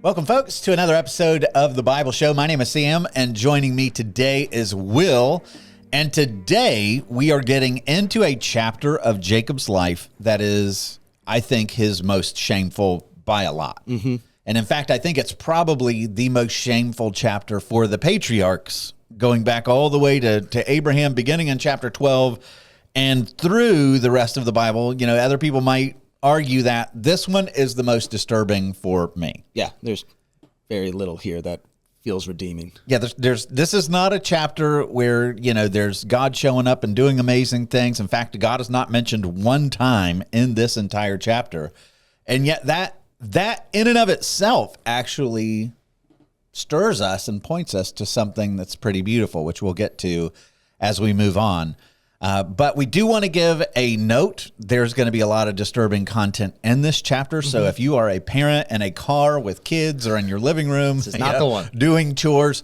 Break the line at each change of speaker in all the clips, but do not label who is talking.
Welcome, folks, to another episode of The Bible Show. My name is Sam, and joining me today is Will. And today we are getting into a chapter of Jacob's life that is, I think, his most shameful by a lot. Mm-hmm. And in fact, I think it's probably the most shameful chapter for the patriarchs, going back all the way to Abraham, beginning in chapter 12 and through the rest of the Bible. You know, other people might argue that this one is the most disturbing for me.
Yeah, there's very little here that feels redeeming.
Yeah, this is not a chapter where, you know, there's God showing up and doing amazing things. In fact, God is not mentioned one time in this entire chapter. And yet that in and of itself actually stirs us and points us to something that's pretty beautiful, which we'll get to as we move on. But we do want to give a note. There's going to be a lot of disturbing content in this chapter. So if you are a parent in a car with kids or in your living room,
this is not the one,
doing chores,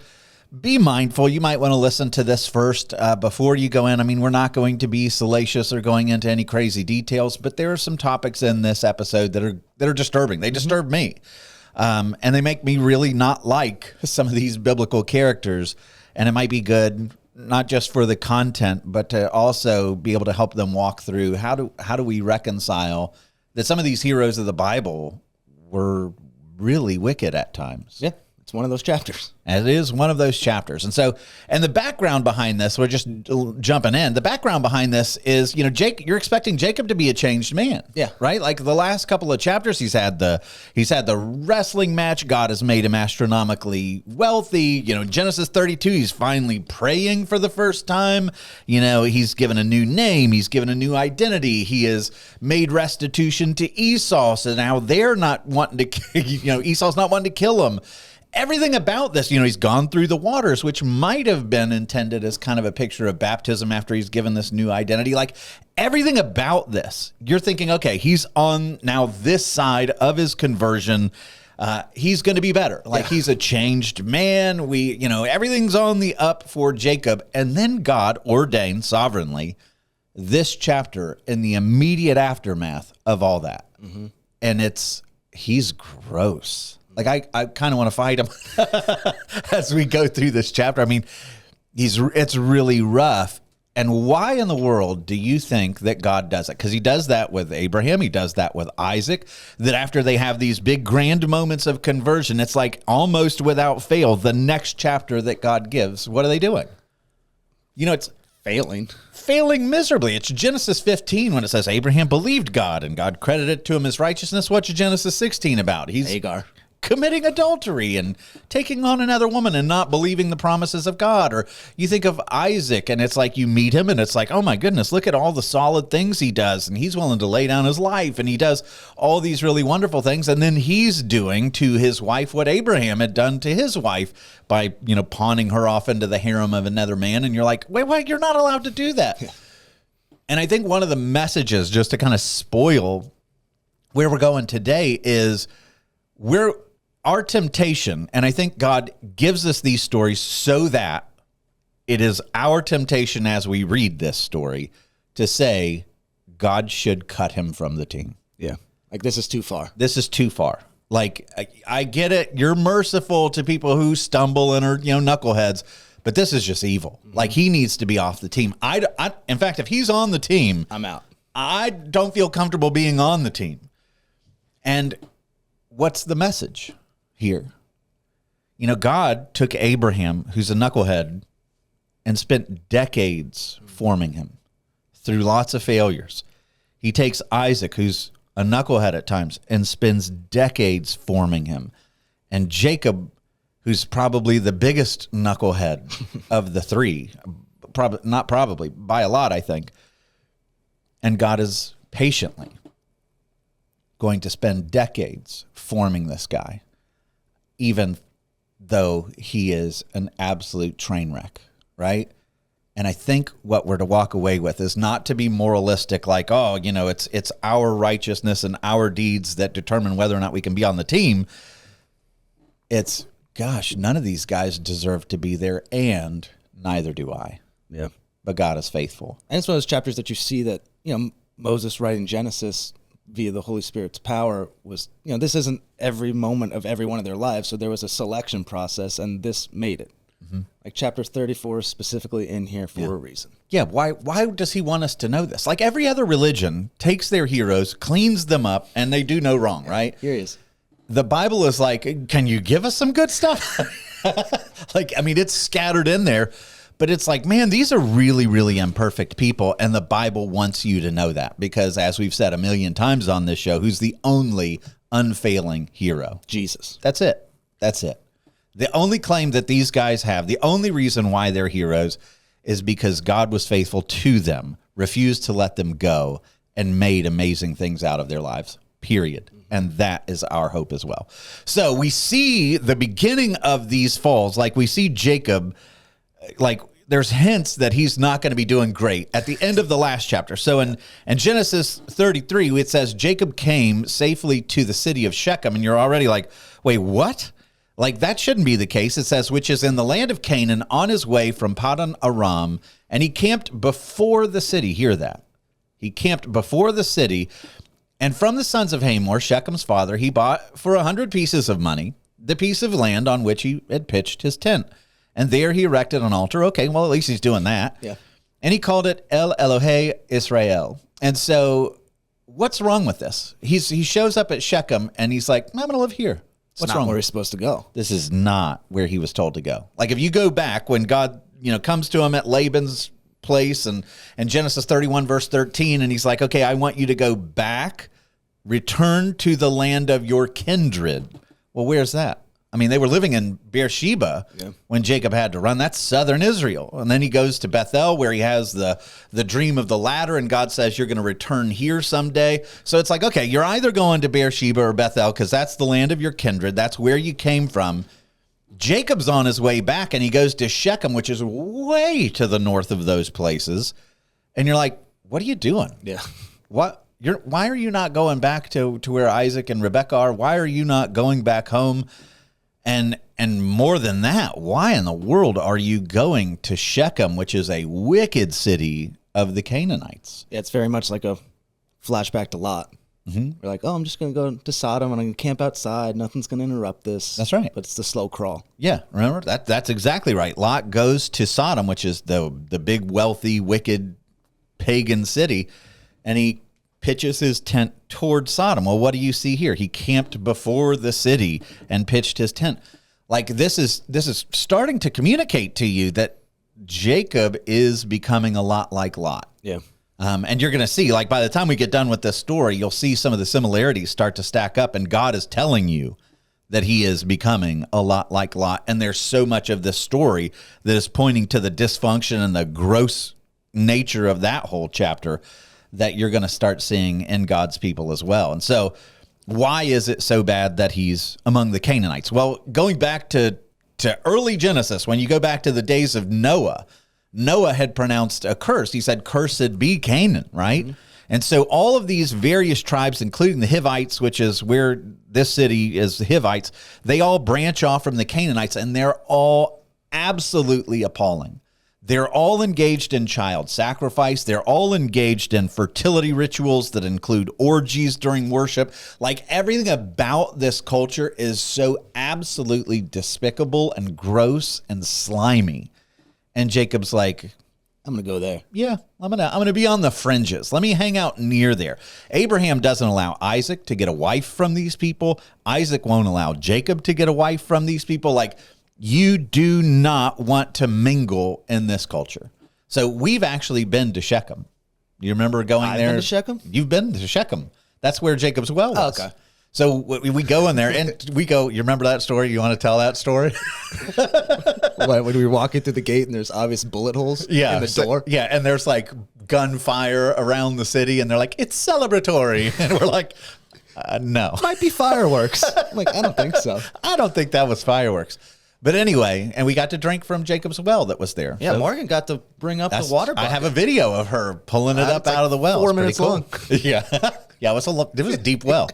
be mindful. You might want to listen to this first before you go in. I mean, we're not going to be salacious or going into any crazy details, but there are some topics in this episode that are disturbing. They disturb me. And they make me really not like some of these biblical characters. And it might be good, not just for the content, but to also be able to help them walk through how do we reconcile that some of these heroes of the Bible were really wicked at times.
Yeah, it's one of those chapters.
And it is one of those chapters. And so, and the background behind this, we're just jumping in. The background behind this is, you know, you're expecting Jacob to be a changed man.
Yeah.
Right? Like the last couple of chapters, he's had the wrestling match. God has made him astronomically wealthy. You know, Genesis 32, he's finally praying for the first time. You know, he's given a new name. He's given a new identity. He has made restitution to Esau. So now they're not wanting to, you know, Esau's not wanting to kill him. Everything about this, you know, he's gone through the waters, which might have been intended as kind of a picture of baptism after he's given this new identity. Like everything about this, you're thinking, okay, he's on now this side of his conversion. He's going to be better. Like he's a changed man. Everything's on the up for Jacob. And then God ordained sovereignly this chapter in the immediate aftermath of all that. Mm-hmm. And he's gross. Like I kind of want to fight him as we go through this chapter. I mean, it's really rough. And why in the world do you think that God does it? Because he does that with Abraham. He does that with Isaac. That after they have these big grand moments of conversion, it's like almost without fail, the next chapter that God gives, what are they doing? You know, it's failing miserably. It's Genesis 15 when it says Abraham believed God and God credited to him as righteousness. What's Genesis 16 about? He's
Hagar
committing adultery and taking on another woman and not believing the promises of God. Or you think of Isaac and it's like you meet him and it's like, oh my goodness, look at all the solid things he does. And he's willing to lay down his life and he does all these really wonderful things. And then he's doing to his wife what Abraham had done to his wife by, you know, pawning her off into the harem of another man. And you're like, wait, you're not allowed to do that. Yeah. And I think one of the messages, just to kind of spoil where we're going today, is our temptation, and I think God gives us these stories so that it is our temptation as we read this story to say God should cut him from the team.
Yeah. Like this is too far.
This is too far. Like I get it. You're merciful to people who stumble and are, you know, knuckleheads, but this is just evil. Mm-hmm. Like he needs to be off the team. In fact, if he's on the team,
I'm out.
I don't feel comfortable being on the team. And what's the message here? You know, God took Abraham, who's a knucklehead, and spent decades forming him through lots of failures. He takes Isaac, who's a knucklehead at times, and spends decades forming him. And Jacob, who's probably the biggest knucklehead of the three, probably by a lot, I think. And God is patiently going to spend decades forming this guy, even though he is an absolute train wreck, right? And I think what we're to walk away with is not to be moralistic, like, oh, you know, it's our righteousness and our deeds that determine whether or not we can be on the team. It's, gosh, none of these guys deserve to be there, and neither do I.
Yeah.
But God is faithful.
And it's one of those chapters that you see that, you know, Moses writing Genesis via the Holy Spirit's power was, this isn't every moment of every one of their lives. So there was a selection process, and this made it. Like chapter 34 is specifically in here for a reason.
Yeah, why does he want us to know this? Like every other religion takes their heroes, cleans them up, and they do no wrong, right?
Here he is.
The Bible is like, can you give us some good stuff? It's scattered in there, but it's like, man, these are really, really imperfect people, and the Bible wants you to know that because, as we've said a million times on this show, who's the only unfailing hero?
Jesus.
That's it. That's it. The only claim that these guys have, the only reason why they're heroes is because God was faithful to them, refused to let them go, and made amazing things out of their lives, period. And that is our hope as well. So we see the beginning of these falls, like we see Jacob, like there's hints that he's not going to be doing great at the end of the last chapter. So in Genesis 33, it says Jacob came safely to the city of Shechem, and you're already like, wait, what? Like, that shouldn't be the case. It says, which is in the land of Canaan on his way from Paddan Aram, and he camped before the city. Hear that. He camped before the city, and from the sons of Hamor, Shechem's father, he bought for 100 pieces of money the piece of land on which he had pitched his tent. And there he erected an altar. Okay, well, at least he's doing that.
Yeah.
And he called it El Elohe Israel. And so what's wrong with this? He shows up at Shechem, and he's like, I'm going to live here.
What's wrong? Where he's supposed to go.
This is not where he was told to go. Like if you go back when God, comes to him at Laban's place and Genesis 31 verse 13, and he's like, okay, I want you to go back, return to the land of your kindred. Well, where's that? I mean, they were living in Beersheba when Jacob had to run. That's southern Israel. And then he goes to Bethel where he has the dream of the ladder, and God says, you're going to return here someday. So it's like, okay, you're either going to Beersheba or Bethel because that's the land of your kindred. That's where you came from. Jacob's on his way back, and he goes to Shechem, which is way to the north of those places. And you're like, what are you doing?
Yeah.
Why are you not going back to where Isaac and Rebekah are? Why are you not going back home? And more than that, why in the world are you going to Shechem, which is a wicked city of the Canaanites?
Yeah, it's very much like a flashback to Lot. Mm-hmm. We're like, I'm just going to go to Sodom and I'm going to camp outside. Nothing's going to interrupt this.
That's right.
But it's the slow crawl.
Yeah, remember? That's exactly right. Lot goes to Sodom, which is the big, wealthy, wicked, pagan city, and he pitches his tent toward Sodom. Well, what do you see here? He camped before the city and pitched his tent. Like this is starting to communicate to you that Jacob is becoming a lot like Lot.
Yeah.
And you're going to see, like by the time we get done with this story, you'll see some of the similarities start to stack up, and God is telling you that he is becoming a lot like Lot. And there's so much of this story that is pointing to the dysfunction and the gross nature of that whole chapter that you're going to start seeing in God's people as well. And so why is it so bad that he's among the Canaanites? Well, going back to early Genesis, when you go back to the days of Noah had pronounced a curse. He said, cursed be Canaan, right? Mm-hmm. And so all of these various tribes, including the Hivites, which is where this city is, the Hivites, they all branch off from the Canaanites, and they're all absolutely appalling. They're all engaged in child sacrifice. They're all engaged in fertility rituals that include orgies during worship. Like everything about this culture is so absolutely despicable and gross and slimy. And Jacob's like,
I'm going to go there.
Yeah, I'm gonna be on the fringes. Let me hang out near there. Abraham doesn't allow Isaac to get a wife from these people. Isaac won't allow Jacob to get a wife from these people. Like, you do not want to mingle in this culture. So we've actually been to Shechem. You remember going there?
I've been to Shechem?
You've been to Shechem. That's where Jacob's well was.
Oh, okay.
So we go in there, and we go, you remember that story? You want to tell that story?
What, when we were walking through the gate and there's obvious bullet holes in the door?
Yeah, and there's like gunfire around the city, and they're like, it's celebratory. And we're like, no.
Might be fireworks. I'm like, I don't think so.
I don't think that was fireworks. But anyway, and we got to drink from Jacob's well that was there.
Yeah, so Morgan got to bring up the water bucket.
I have a video of her pulling it up out of the well.
4 minutes long.
Yeah. Yeah, it was a deep well.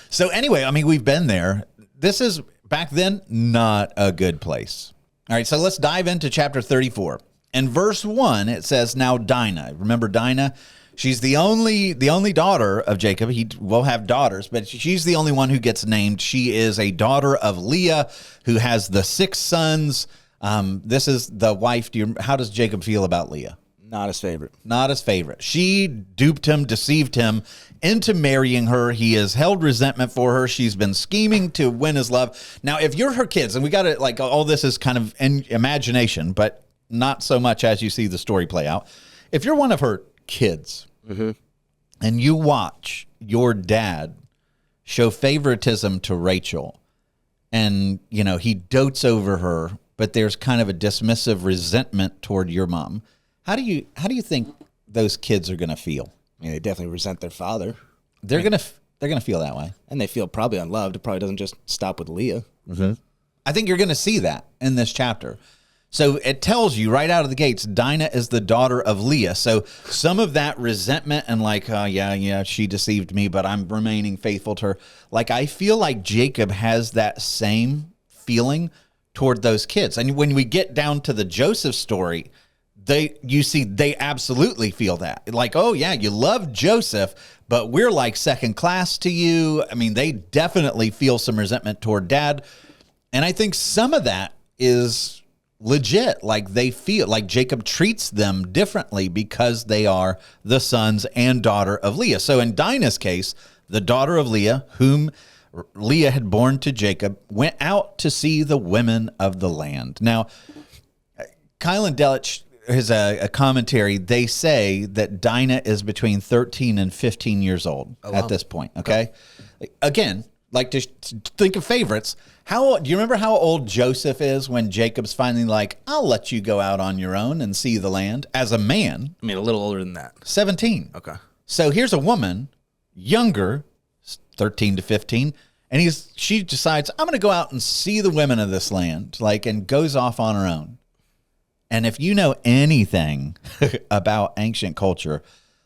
So anyway, I mean, we've been there. This is, back then, not a good place. All right, so let's dive into chapter 34. In verse 1, it says, now Dinah, remember Dinah? She's the only daughter of Jacob. He will have daughters, but she's the only one who gets named. She is a daughter of Leah, who has the 6 sons. This is the wife. How does Jacob feel about Leah?
Not his favorite.
Not his favorite. She duped him, deceived him into marrying her. He has held resentment for her. She's been scheming to win his love. Now, if you're her kids, and we got to, like, all this is kind of in imagination, but not so much as you see the story play out. If you're one of her kids and you watch your dad show favoritism to Rachel, and, you know, he dotes over her, but there's kind of a dismissive resentment toward your mom. How do you think those kids are going to feel?
Yeah, they definitely resent their father.
They're going to feel that way.
And they feel probably unloved. It probably doesn't just stop with Leah.
I think you're going to see that in this chapter. So it tells you right out of the gates, Dinah is the daughter of Leah. So some of that resentment and like, oh, yeah, she deceived me, but I'm remaining faithful to her. Like, I feel like Jacob has that same feeling toward those kids. And when we get down to the Joseph story, they absolutely feel that. Like, oh, yeah, you love Joseph, but we're like second class to you. I mean, they definitely feel some resentment toward dad. And I think some of that is legit. Like, they feel like Jacob treats them differently because they are the sons and daughter of Leah. So in Dinah's case, the daughter of Leah, whom Leah had born to Jacob, went out to see the women of the land. Now, Kyle and Delich is a commentary. They say that Dinah is between 13 and 15 years old at this point. Okay. Again, like, to think of favorites. Do you remember how old Joseph is when Jacob's finally like, I'll let you go out on your own and see the land? As a man.
I mean, a little older than that.
17.
Okay.
So here's a woman, younger, 13 to 15, and she decides, I'm going to go out and see the women of this land, like, and goes off on her own. And if you know anything about ancient culture,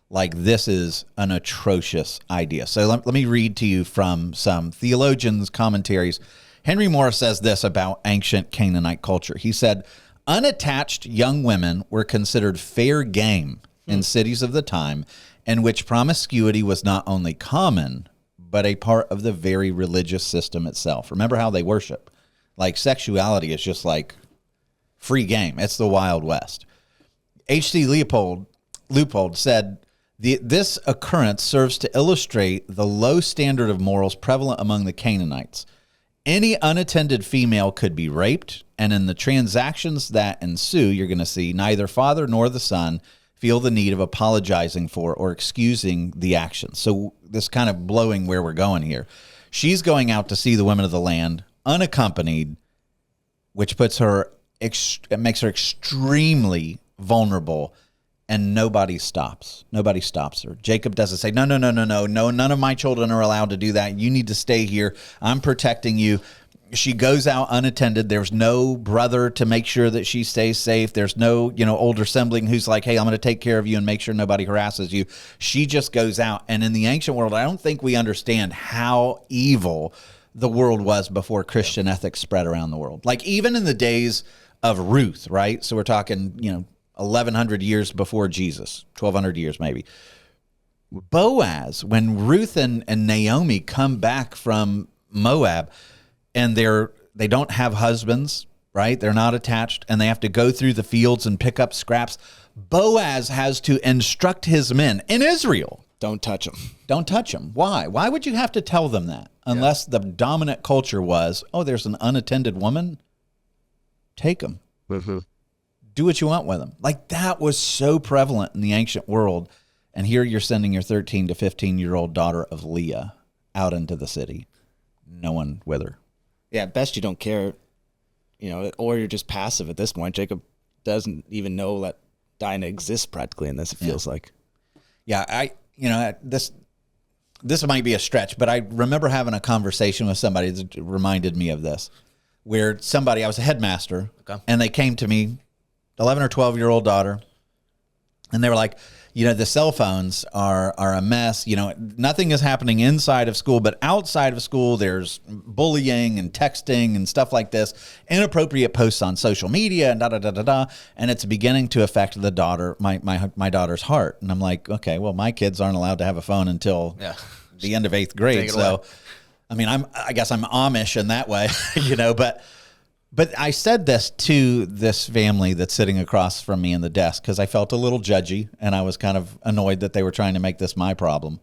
like, this is an atrocious idea. So let me read to you from some theologians' commentaries. Henry Moore says this about ancient Canaanite culture. He said, unattached young women were considered fair game in cities of the time, in which promiscuity was not only common, but a part of the very religious system itself. Remember how they worship. Like, sexuality is just like free game. It's the Wild West. H.C. Leupold said, this occurrence serves to illustrate the low standard of morals prevalent among the Canaanites. Any unattended female could be raped, and in the transactions that ensue, you're going to see neither father nor the son feel the need of apologizing for or excusing the action. So this kind of blowing where we're going here. She's going out to see the women of the land unaccompanied, which makes her extremely vulnerable, and nobody stops. Nobody stops her. Jacob doesn't say, no, none of my children are allowed to do that. You need to stay here. I'm protecting you. She goes out unattended. There's no brother to make sure that she stays safe. There's no, older sibling who's like, hey, I'm going to take care of you and make sure nobody harasses you. She just goes out. And in the ancient world, I don't think we understand how evil the world was before Christian ethics spread around the world. Like, even in the days of Ruth, right? So we're talking, 1,100 years before Jesus, 1,200 years maybe. Boaz, when Ruth and Naomi come back from Moab, and they don't have husbands, right? They're not attached, and they have to go through the fields and pick up scraps. Boaz has to instruct his men in Israel.
Don't touch them.
Don't touch them. Why? Why would you have to tell them that? Unless the dominant culture was, oh, there's an unattended woman? Take them. Do what you want with them. Like, that was so prevalent in the ancient world. And here you're sending your 13 to 15-year-old daughter of Leah out into the city. No one with her.
Yeah, at best you don't care, or you're just passive at this point. Jacob doesn't even know that Dinah exists practically in this, it feels like.
Yeah, this might be a stretch, but I remember having a conversation with somebody that reminded me of this, where I was a headmaster, and they came to me, 11 or 12-year-old daughter, And they were like, the cell phones are a mess. Nothing is happening inside of school, but outside of school, there's bullying and texting and stuff like this, inappropriate posts on social media and da-da-da-da-da. And it's beginning to affect the daughter, my daughter's heart. And I'm like, okay, well, my kids aren't allowed to have a phone until the end of 8th grade. So, I mean, I guess I'm Amish in that way, But I said this to this family that's sitting across from me in the desk because I felt a little judgy and I was kind of annoyed that they were trying to make this my problem.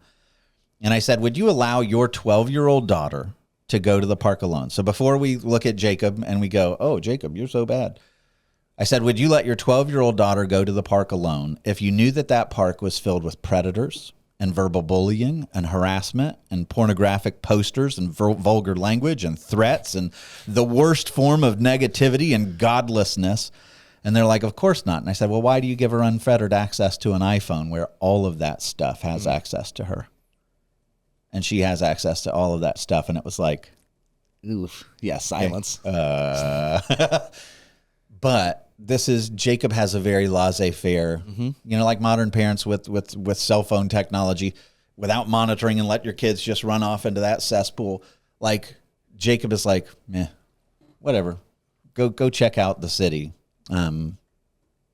And I said, would you allow your 12-year-old daughter to go to the park alone? So before we look at Jacob and we go, oh, Jacob, you're so bad. I said, would you let your 12-year-old daughter go to the park alone if you knew that park was filled with predators and verbal bullying and harassment and pornographic posters and vulgar language and threats and the worst form of negativity and godlessness? And they're like, of course not. And I said, well, why do you give her unfettered access to an iPhone where all of that stuff has access to her? And she has access to all of that stuff. And it was like,
oof. Yeah, silence.
But Jacob has a very laissez-faire, like modern parents with cell phone technology, without monitoring and let your kids just run off into that cesspool. Like Jacob is like, meh, whatever, go check out the city. And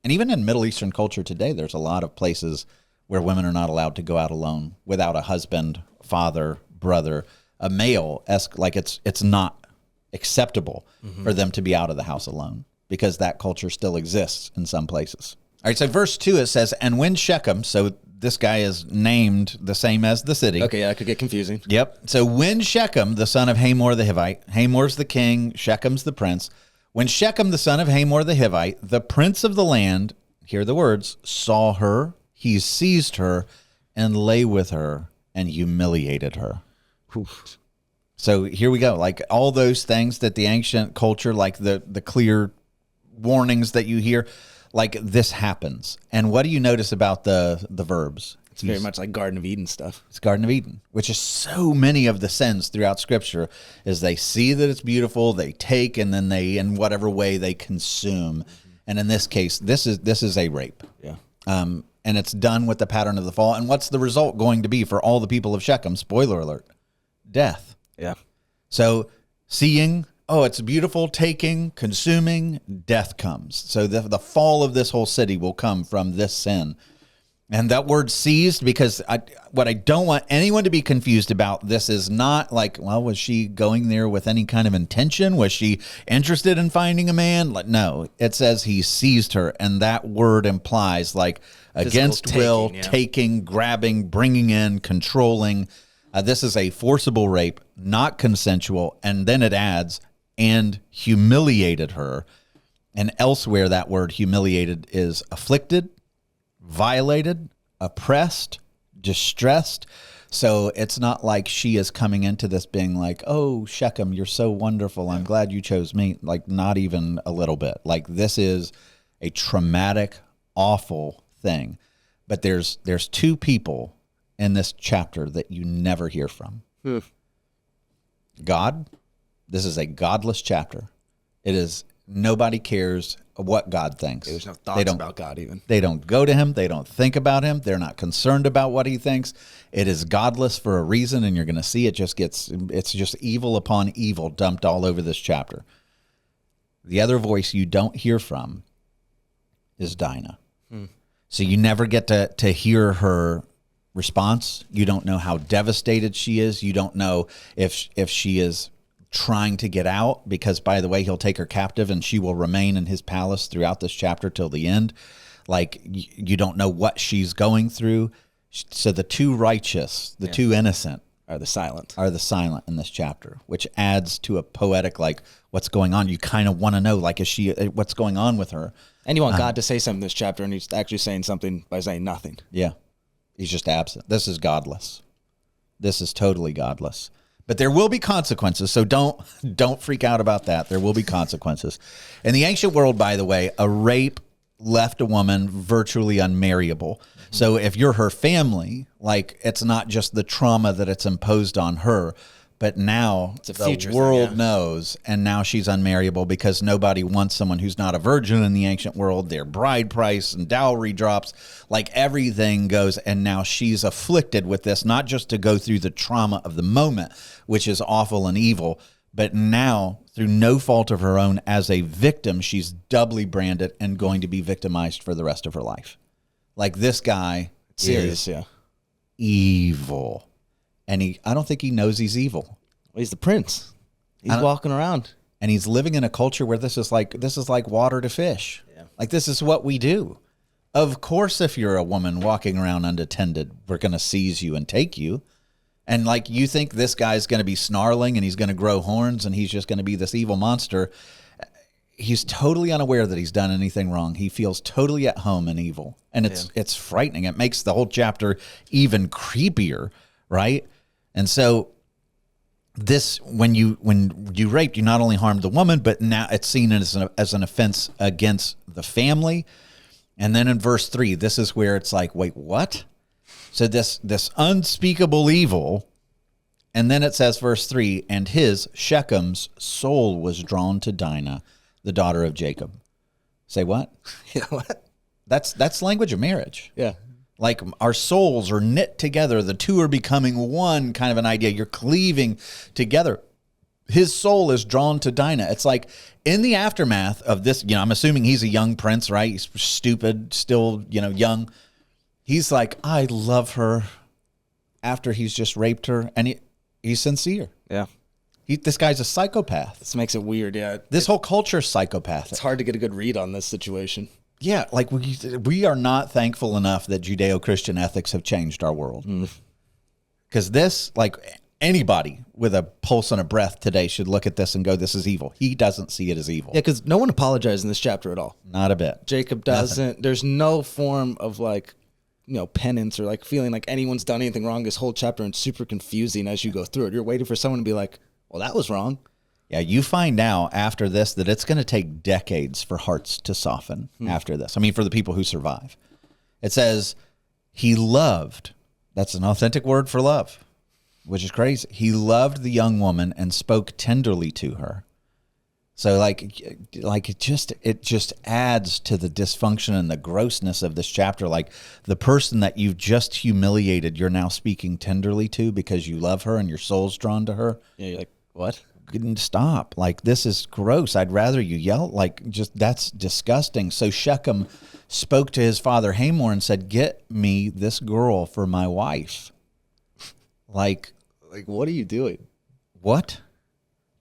even in Middle Eastern culture today, there's a lot of places where women are not allowed to go out alone without a husband, father, brother, a male. Like it's not acceptable for them to be out of the house alone, because that culture still exists in some places. All right, so verse 2, it says, and when Shechem, so this guy is named the same as the city.
Okay, yeah, that could get confusing.
Yep. So when Shechem, the son of Hamor the Hivite, Hamor's the king, Shechem's the prince. When Shechem, the son of Hamor the Hivite, the prince of the land, hear the words, saw her, he seized her and lay with her and humiliated her.
Oof.
So here we go. Like all those things that the ancient culture, like the clear warnings that you hear, like this happens. And what do you notice about the verbs?
It's very much like Garden of Eden stuff.
It's Garden of Eden, which is so many of the sins throughout Scripture, is they see that it's beautiful, they take, and then they, in whatever way, they consume. And in this case, this is a rape.
Yeah.
And it's done with the pattern of the fall. And what's the result going to be for all the people of Shechem? Spoiler alert: death.
Yeah.
So seeing, oh, it's beautiful, taking, consuming, death comes. So the fall of this whole city will come from this sin. And that word seized, because what I don't want anyone to be confused about, this is not like, well, was she going there with any kind of intention? Was she interested in finding a man? Like, no, it says he seized her. And that word implies like against will, taking, grabbing, bringing in, controlling. This is a forcible rape, not consensual. And then it adds, and humiliated her. And elsewhere, that word humiliated is afflicted, violated, oppressed, distressed. So it's not like she is coming into this being like, oh, Shechem, you're so wonderful. I'm glad you chose me. Like, not even a little bit. Like, this is a traumatic, awful thing. But there's two people in this chapter that you never hear from. God. This is a godless chapter. It is, nobody cares what God thinks.
There's no thoughts about God even.
They don't go to him. They don't think about him. They're not concerned about what he thinks. It is godless for a reason, and you're going to see it's just evil upon evil dumped all over this chapter. The other voice you don't hear from is Dinah. So you never get to hear her response. You don't know how devastated she is. You don't know if she is trying to get out, because, by the way, he'll take her captive and she will remain in his palace throughout this chapter till the end. Like, you don't know what she's going through. So the two righteous, the two innocent
are the silent
in this chapter, which adds to a poetic, like, what's going on. You kind of want to know, like, what's going on with her?
And you want God to say something in this chapter, and he's actually saying something by saying nothing.
Yeah. He's just absent. This is godless. This is totally godless. But there will be consequences, so don't freak out about that. There will be consequences. In the ancient world, by the way, a rape left a woman virtually unmarriable. So if you're her family, like, it's not just the trauma that it's imposed on her, But now
It's a
the
future
world
thing,
knows, and now she's unmarriable because nobody wants someone who's not a virgin in the ancient world. Their bride price and dowry drops, like everything goes, and now she's afflicted with this, not just to go through the trauma of the moment, which is awful and evil, but now, through no fault of her own, as a victim, she's doubly branded and going to be victimized for the rest of her life. Like, this guy
Serious,
is evil. And I don't think he knows he's evil.
Well, he's the prince. He's walking around.
And he's living in a culture where this is like water to fish. Yeah. Like, this is what we do. Of course, if you're a woman walking around unattended, we're going to seize you and take you. And like, you think this guy's going to be snarling and he's going to grow horns and he's just going to be this evil monster. He's totally unaware that he's done anything wrong. He feels totally at home in evil. And it's frightening. It makes the whole chapter even creepier, right? And so this, when you raped, you not only harmed the woman, but now it's seen as an offense against the family. And then in verse 3, this is where it's like, wait, what? So this unspeakable evil, and then it says, verse 3, and Shechem's soul was drawn to Dinah, the daughter of Jacob. Say what?
Yeah, what?
That's language of marriage.
Yeah.
Like, our souls are knit together. The two are becoming one, kind of an idea. You're cleaving together. His soul is drawn to Dinah. It's like, in the aftermath of this, I'm assuming he's a young prince, right? He's stupid, still, young. He's like, I love her, after he's just raped her. And he's sincere. Yeah. This guy's a psychopath.
This makes it weird, yeah.
This whole culture's psychopathic.
It's hard to get a good read on this situation.
Yeah, like we are not thankful enough that Judeo-Christian ethics have changed our world. Because this, like, anybody with a pulse and a breath today should look at this and go, this is evil. He doesn't see it as evil.
Yeah, because no one apologizes in this chapter at all.
Not a bit.
Jacob doesn't. Nothing. There's no form of, like, penance or, like, feeling like anyone's done anything wrong this whole chapter, and super confusing as you go through it. You're waiting for someone to be like, well, that was wrong.
Yeah, you find out after this that it's going to take decades for hearts to soften after this. I mean, for the people who survive. It says, he loved. That's an authentic word for love, which is crazy. He loved the young woman and spoke tenderly to her. So it just adds to the dysfunction and the grossness of this chapter. Like, the person that you've just humiliated, you're now speaking tenderly to because you love her and your soul's drawn to her.
Yeah, you're like, what?
Stop. Like, this is gross. I'd rather you yell. Like, just, that's disgusting. So Shechem spoke to his father Hamor and said, get me this girl for my wife. Like,
what are you doing?
What?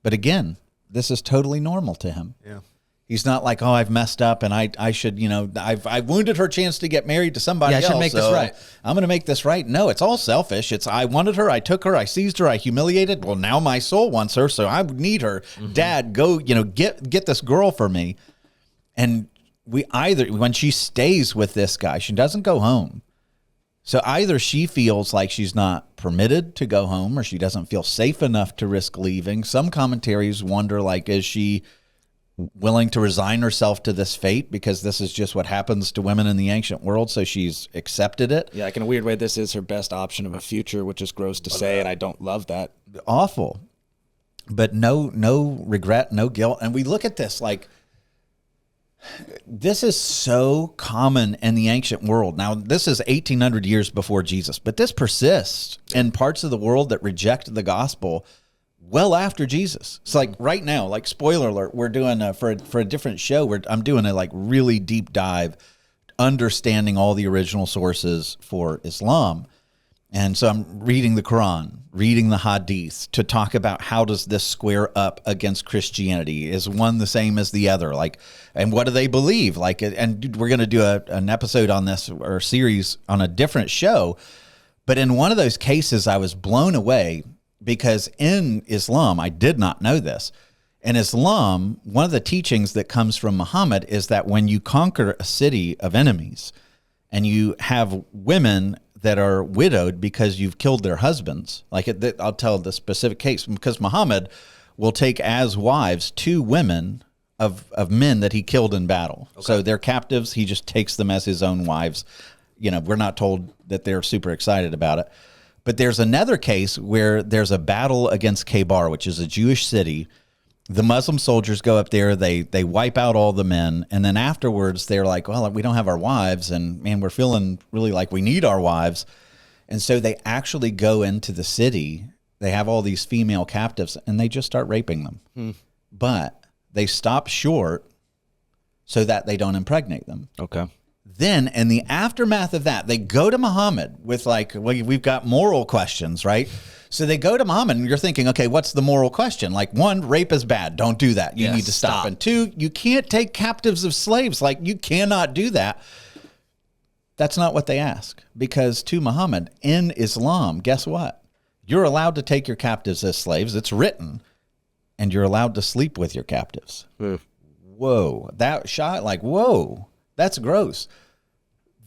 But again, this is totally normal to him.
Yeah.
He's not like, oh, I've messed up and I should, I've wounded her chance to get married to somebody else.
I should make this right.
I'm going to make this right. No, it's all selfish. It's, I wanted her, I took her, I seized her, I humiliated. Well, now my soul wants her, so I need her. Dad, go, get this girl for me. And when she stays with this guy, she doesn't go home. So either she feels like she's not permitted to go home, or she doesn't feel safe enough to risk leaving. Some commentaries wonder, like, is she willing to resign herself to this fate because this is just what happens to women in the ancient world, so she's accepted it?
Yeah, like, in a weird way, this is her best option of a future, which is gross to say, and I don't love that.
Awful. But no regret, no guilt. And we look at this like, this is so common in the ancient world. Now, this is 1,800 years before Jesus, but this persists in parts of the world that reject the gospel well after Jesus. It's like right now, like, spoiler alert, we're doing for a different show, I'm doing a like really deep dive, understanding all the original sources for Islam. And so I'm reading the Quran, reading the Hadith to talk about how does this square up against Christianity? Is one the same as the other? Like, and what do they believe? Like, and we're going to do an episode on this, or a series on a different show. But in one of those cases, I was blown away because in Islam, I did not know this. In Islam, one of the teachings that comes from Muhammad is that when you conquer a city of enemies and you have women that are widowed because you've killed their husbands, like I'll tell the specific case, because Muhammad will take as wives 2 women of men that he killed in battle. Okay. So they're captives. He just takes them as his own wives. We're not told that they're super excited about it. But there's another case where there's a battle against Khaybar, which is a Jewish city. The Muslim soldiers go up there, they wipe out all the men, and then afterwards they're like, well, we don't have our wives, and man, we're feeling really like we need our wives. And so they actually go into the city. They have all these female captives, and they just start raping them. But they stop short so that they don't impregnate them.
Okay.
Then, in the aftermath of that, they go to Muhammad with like, well, we've got moral questions, right? So they go to Muhammad, and you're thinking, okay, what's the moral question? Like, one, rape is bad. Don't do that. You need to stop. And two, you can't take captives of slaves. Like, you cannot do that. That's not what they ask. Because to Muhammad, in Islam, guess what? You're allowed to take your captives as slaves. It's written. And you're allowed to sleep with your captives. Whoa. That shot, like, whoa. That's gross.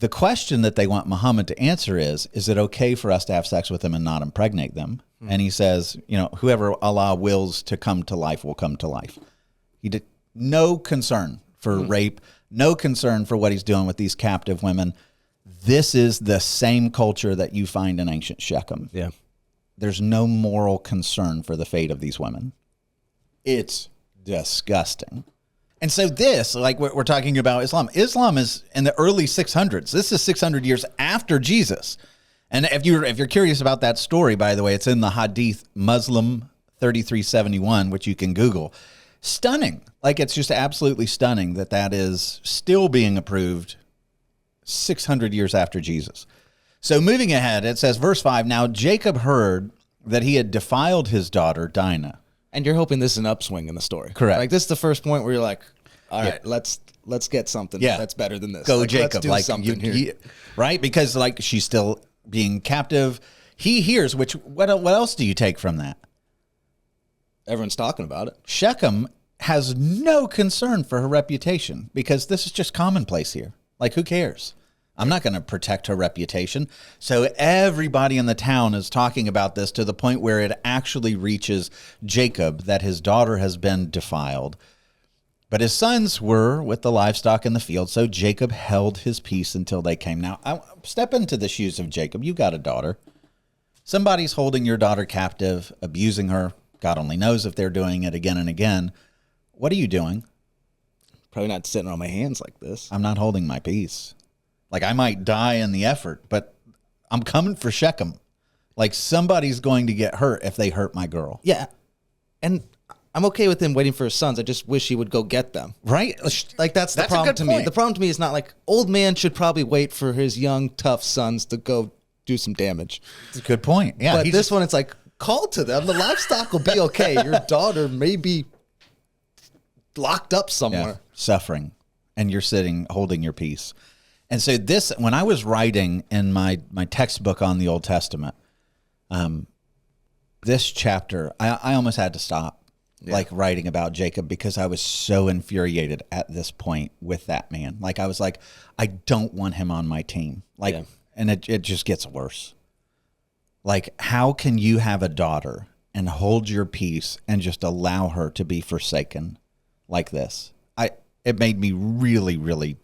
The question that they want Muhammad to answer is it okay for us to have sex with them and not impregnate them? And he says, whoever Allah wills to come to life will come to life. He did no concern for rape, no concern for what he's doing with these captive women. This is the same culture that you find in ancient Shechem.
Yeah.
There's no moral concern for the fate of these women. It's disgusting. And so this, like we're talking about Islam. Islam is in the early 600s. This is 600 years after Jesus. And if you're curious about that story, by the way, it's in the Hadith Muslim 3371, which you can Google. Stunning. Like, it's just absolutely stunning that is still being approved 600 years after Jesus. So moving ahead, it says, verse 5, now Jacob heard that he had defiled his daughter, Dinah.
And you're hoping this is an upswing in the story.
Correct.
Like, this is the first point where you're like, all right, let's get something that's better than this.
Go,
like,
Jacob.
Let's do something here.
Right? Because, like, she's still being captive. He hears, what else do you take from that?
Everyone's talking about it.
Shechem has no concern for her reputation because this is just commonplace here. Like, who cares? I'm not going to protect her reputation. So everybody in the town is talking about this to the point where it actually reaches Jacob that his daughter has been defiled. But his sons were with the livestock in the field, so Jacob held his peace until they came. Now, step into the shoes of Jacob. You got a daughter. Somebody's holding your daughter captive, abusing her. God only knows if they're doing it again and again. What are you doing?
Probably not sitting on my hands like this.
I'm not holding my peace. Like, I might die in the effort, but I'm coming for Shechem. Like, somebody's going to get hurt if they hurt my girl.
Yeah. And I'm okay with him waiting for his sons. I just wish he would go get them.
Right?
Like, that's the problem to me. The problem to me is not like, old man should probably wait for his young, tough sons to go do some damage.
That's a good point. Yeah.
But this one, it's like, call to them. The livestock will be okay. Your daughter may be locked up somewhere.
Suffering. And you're sitting, holding your peace. And so this, when I was writing in my textbook on the Old Testament, this chapter, I almost had to stop like writing about Jacob because I was so infuriated at this point with that man. Like, I was like, I don't want him on my team. Like, and it just gets worse. Like, how can you have a daughter and hold your peace and just allow her to be forsaken like this? It made me really, really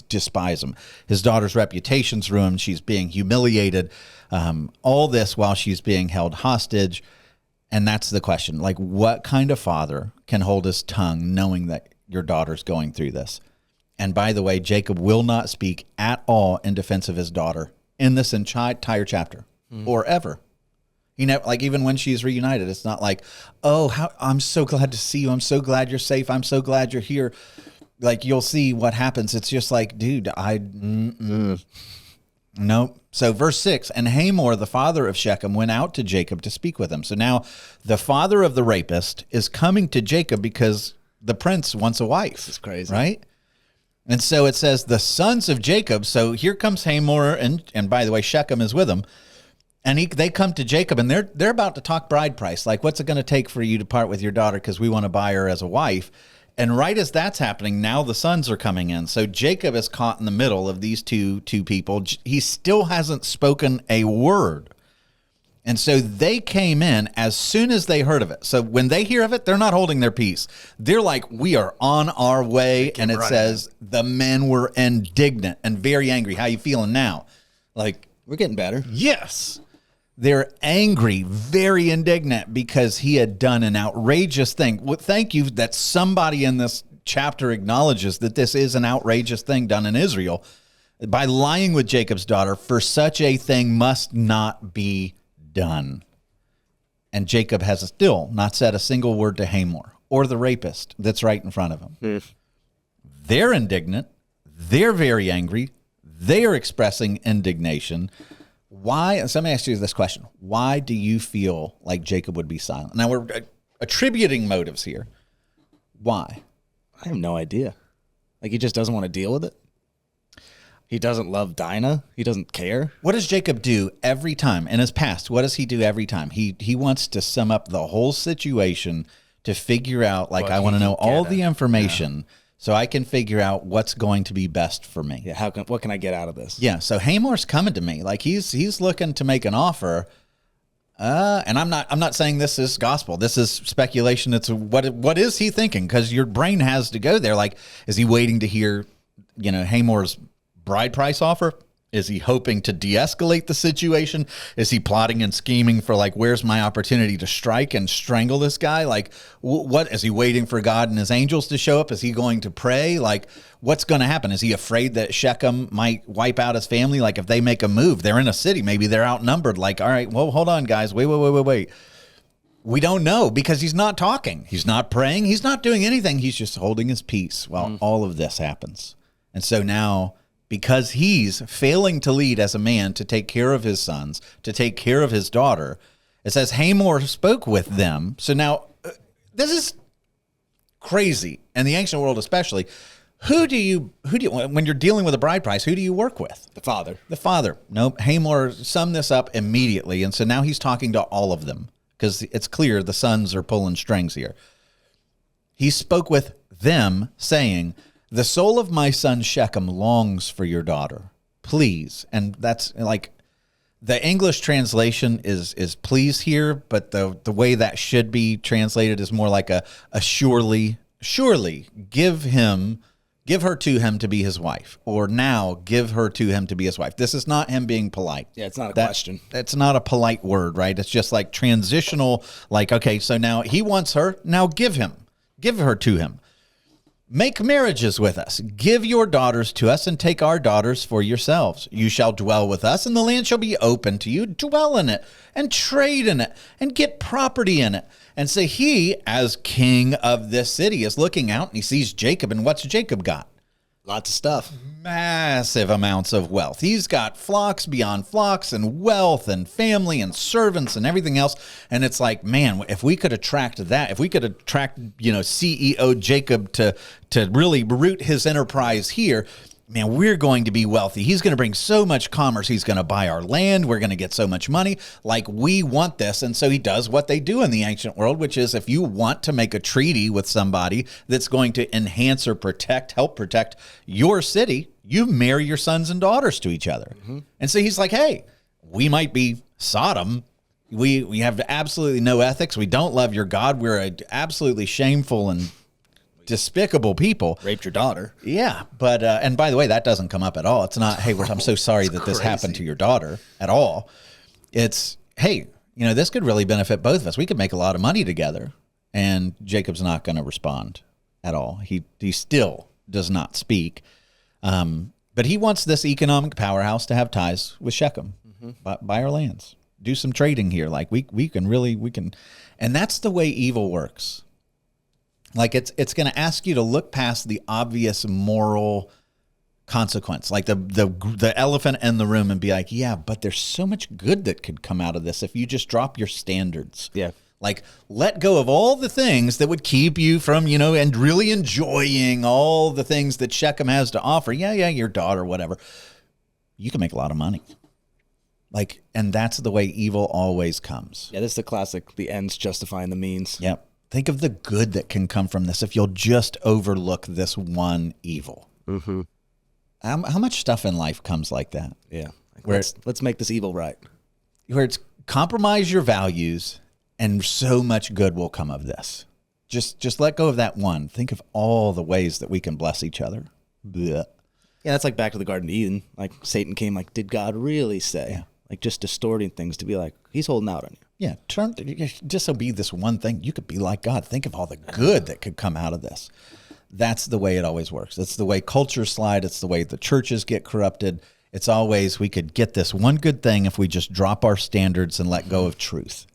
despise him. His daughter's reputation's ruined. She's being humiliated. All this while she's being held hostage. And that's the question. Like, what kind of father can hold his tongue knowing that your daughter's going through this? And by the way, Jacob will not speak at all in defense of his daughter in this entire chapter or ever. Like, even when she's reunited, it's not like, oh, I'm so glad to see you. I'm so glad you're safe. I'm so glad you're here. Like, you'll see what happens. It's just like, dude, nope. So verse 6, and Hamor, the father of Shechem, went out to Jacob to speak with him. So now the father of the rapist is coming to Jacob because the prince wants a wife.
It's crazy.
Right? And so it says the sons of Jacob. So here comes Hamor, and by the way, Shechem is with him. And they come to Jacob, and they're about to talk bride price. Like, what's it going to take for you to part with your daughter because we want to buy her as a wife? And right as that's happening, now the sons are coming in. So Jacob is caught in the middle of these two people. He still hasn't spoken a word. And so they came in as soon as they heard of it. So when they hear of it, they're not holding their peace. They're like, we are on our way. And it says the men were indignant and very angry. How you feeling now? Like,
we're getting better.
Yes. They're angry, very indignant because he had done an outrageous thing. Well, thank you that somebody in this chapter acknowledges that this is an outrageous thing done in Israel. By lying with Jacob's daughter, for such a thing must not be done. And Jacob has still not said a single word to Hamor or the rapist that's right in front of him. They're indignant. They're very angry. They are expressing indignation. Why? So let me ask you this question. Why do you feel like Jacob would be silent? Now, we're attributing motives here. Why?
I have no idea. Like, he just doesn't want to deal with it. He doesn't love Dinah. He doesn't care.
What does Jacob do every time in his past? What does he do every time? He wants to sum up the whole situation to figure out, like, I want to know all the information so I can figure out what's going to be best for me.
Yeah, what can I get out of this?
Yeah, so Hamor's coming to me. Like, he's looking to make an offer. And I'm not saying this is gospel. This is speculation. It's what is he thinking? Because your brain has to go there. Like, is he waiting to hear, Hamor's bride price offer? Is he hoping to de-escalate the situation? Is he plotting and scheming for, like, where's my opportunity to strike and strangle this guy? Like, what is he waiting for God and his angels to show up? Is he going to pray? Like, what's going to happen? Is he afraid that Shechem might wipe out his family? Like, if they make a move, they're in a city, maybe they're outnumbered. Like, all right, well, hold on, guys. Wait. We don't know because he's not talking. He's not praying. He's not doing anything. He's just holding his peace while all of this happens. And so now, because he's failing to lead as a man to take care of his sons, to take care of his daughter, it says Hamor spoke with them. So now, this is crazy. In the ancient world especially, who do you, when you're dealing with a bride price, who do you work with?
The father.
The father. Nope. Hamor summed this up immediately. And so now he's talking to all of them because it's clear the sons are pulling strings here. He spoke with them saying, the soul of my son Shechem longs for your daughter. Please. And that's like, the English translation is please here, but the way that should be translated is more like a surely give her to him to be his wife, or now give her to him to be his wife. This is not him being polite.
Yeah, it's not a question.
It's not a polite word, right? It's just like transitional, like, okay, so now he wants her, now give her to him. Make marriages with us. Give your daughters to us and take our daughters for yourselves. You shall dwell with us, and the land shall be open to you. Dwell in it and trade in it and get property in it. And so he, as king of this city, is looking out and he sees Jacob. And what's Jacob got?
Lots of stuff.
Massive amounts of wealth. He's got flocks beyond flocks and wealth and family and servants and everything else. And it's like, man, if we could attract that, if we could attract, CEO Jacob to really root his enterprise here, man, we're going to be wealthy. He's going to bring so much commerce. He's going to buy our land. We're going to get so much money. Like, we want this. And so he does what they do in the ancient world, which is if you want to make a treaty with somebody that's going to enhance or help protect your city, you marry your sons and daughters to each other. Mm-hmm. And so he's like, hey, we might be Sodom. We have absolutely no ethics. We don't love your God. We're absolutely shameful and despicable people.
Raped your daughter.
Yeah, but and by the way, that doesn't come up at all. It's not, hey, I'm so sorry that this happened to your daughter at all. It's, hey, this could really benefit both of us. We could make a lot of money together. And Jacob's not going to respond at all. He still does not speak. But he wants this economic powerhouse to have ties with Shechem, buy our lands, do some trading here. Like we can, and that's the way evil works. Like it's going to ask you to look past the obvious moral consequence, like the elephant in the room, and be like, yeah, but there's so much good that could come out of this if you just drop your standards.
Yeah.
Like, let go of all the things that would keep you from, and really enjoying all the things that Shechem has to offer. Yeah, your daughter, whatever. You can make a lot of money. Like, and that's the way evil always comes.
Yeah, this is the classic, the ends justifying the means.
Yep. Think of the good that can come from this if you'll just overlook this one evil.
Mm-hmm.
How much stuff in life comes like that?
Yeah. Let's make this evil right.
Where it's compromise your values and so much good will come of this. Just let go of that one. Think of all the ways that we can bless each other. Blech.
Yeah, that's like back to the Garden of Eden. Like Satan came like, did God really say? like just distorting things to be like, he's holding out on you.
Yeah, disobey this one thing. You could be like God. Think of all the good that could come out of this. That's the way it always works. It's the way cultures slide. It's the way the churches get corrupted. It's always, we could get this one good thing if we just drop our standards and let go of truth.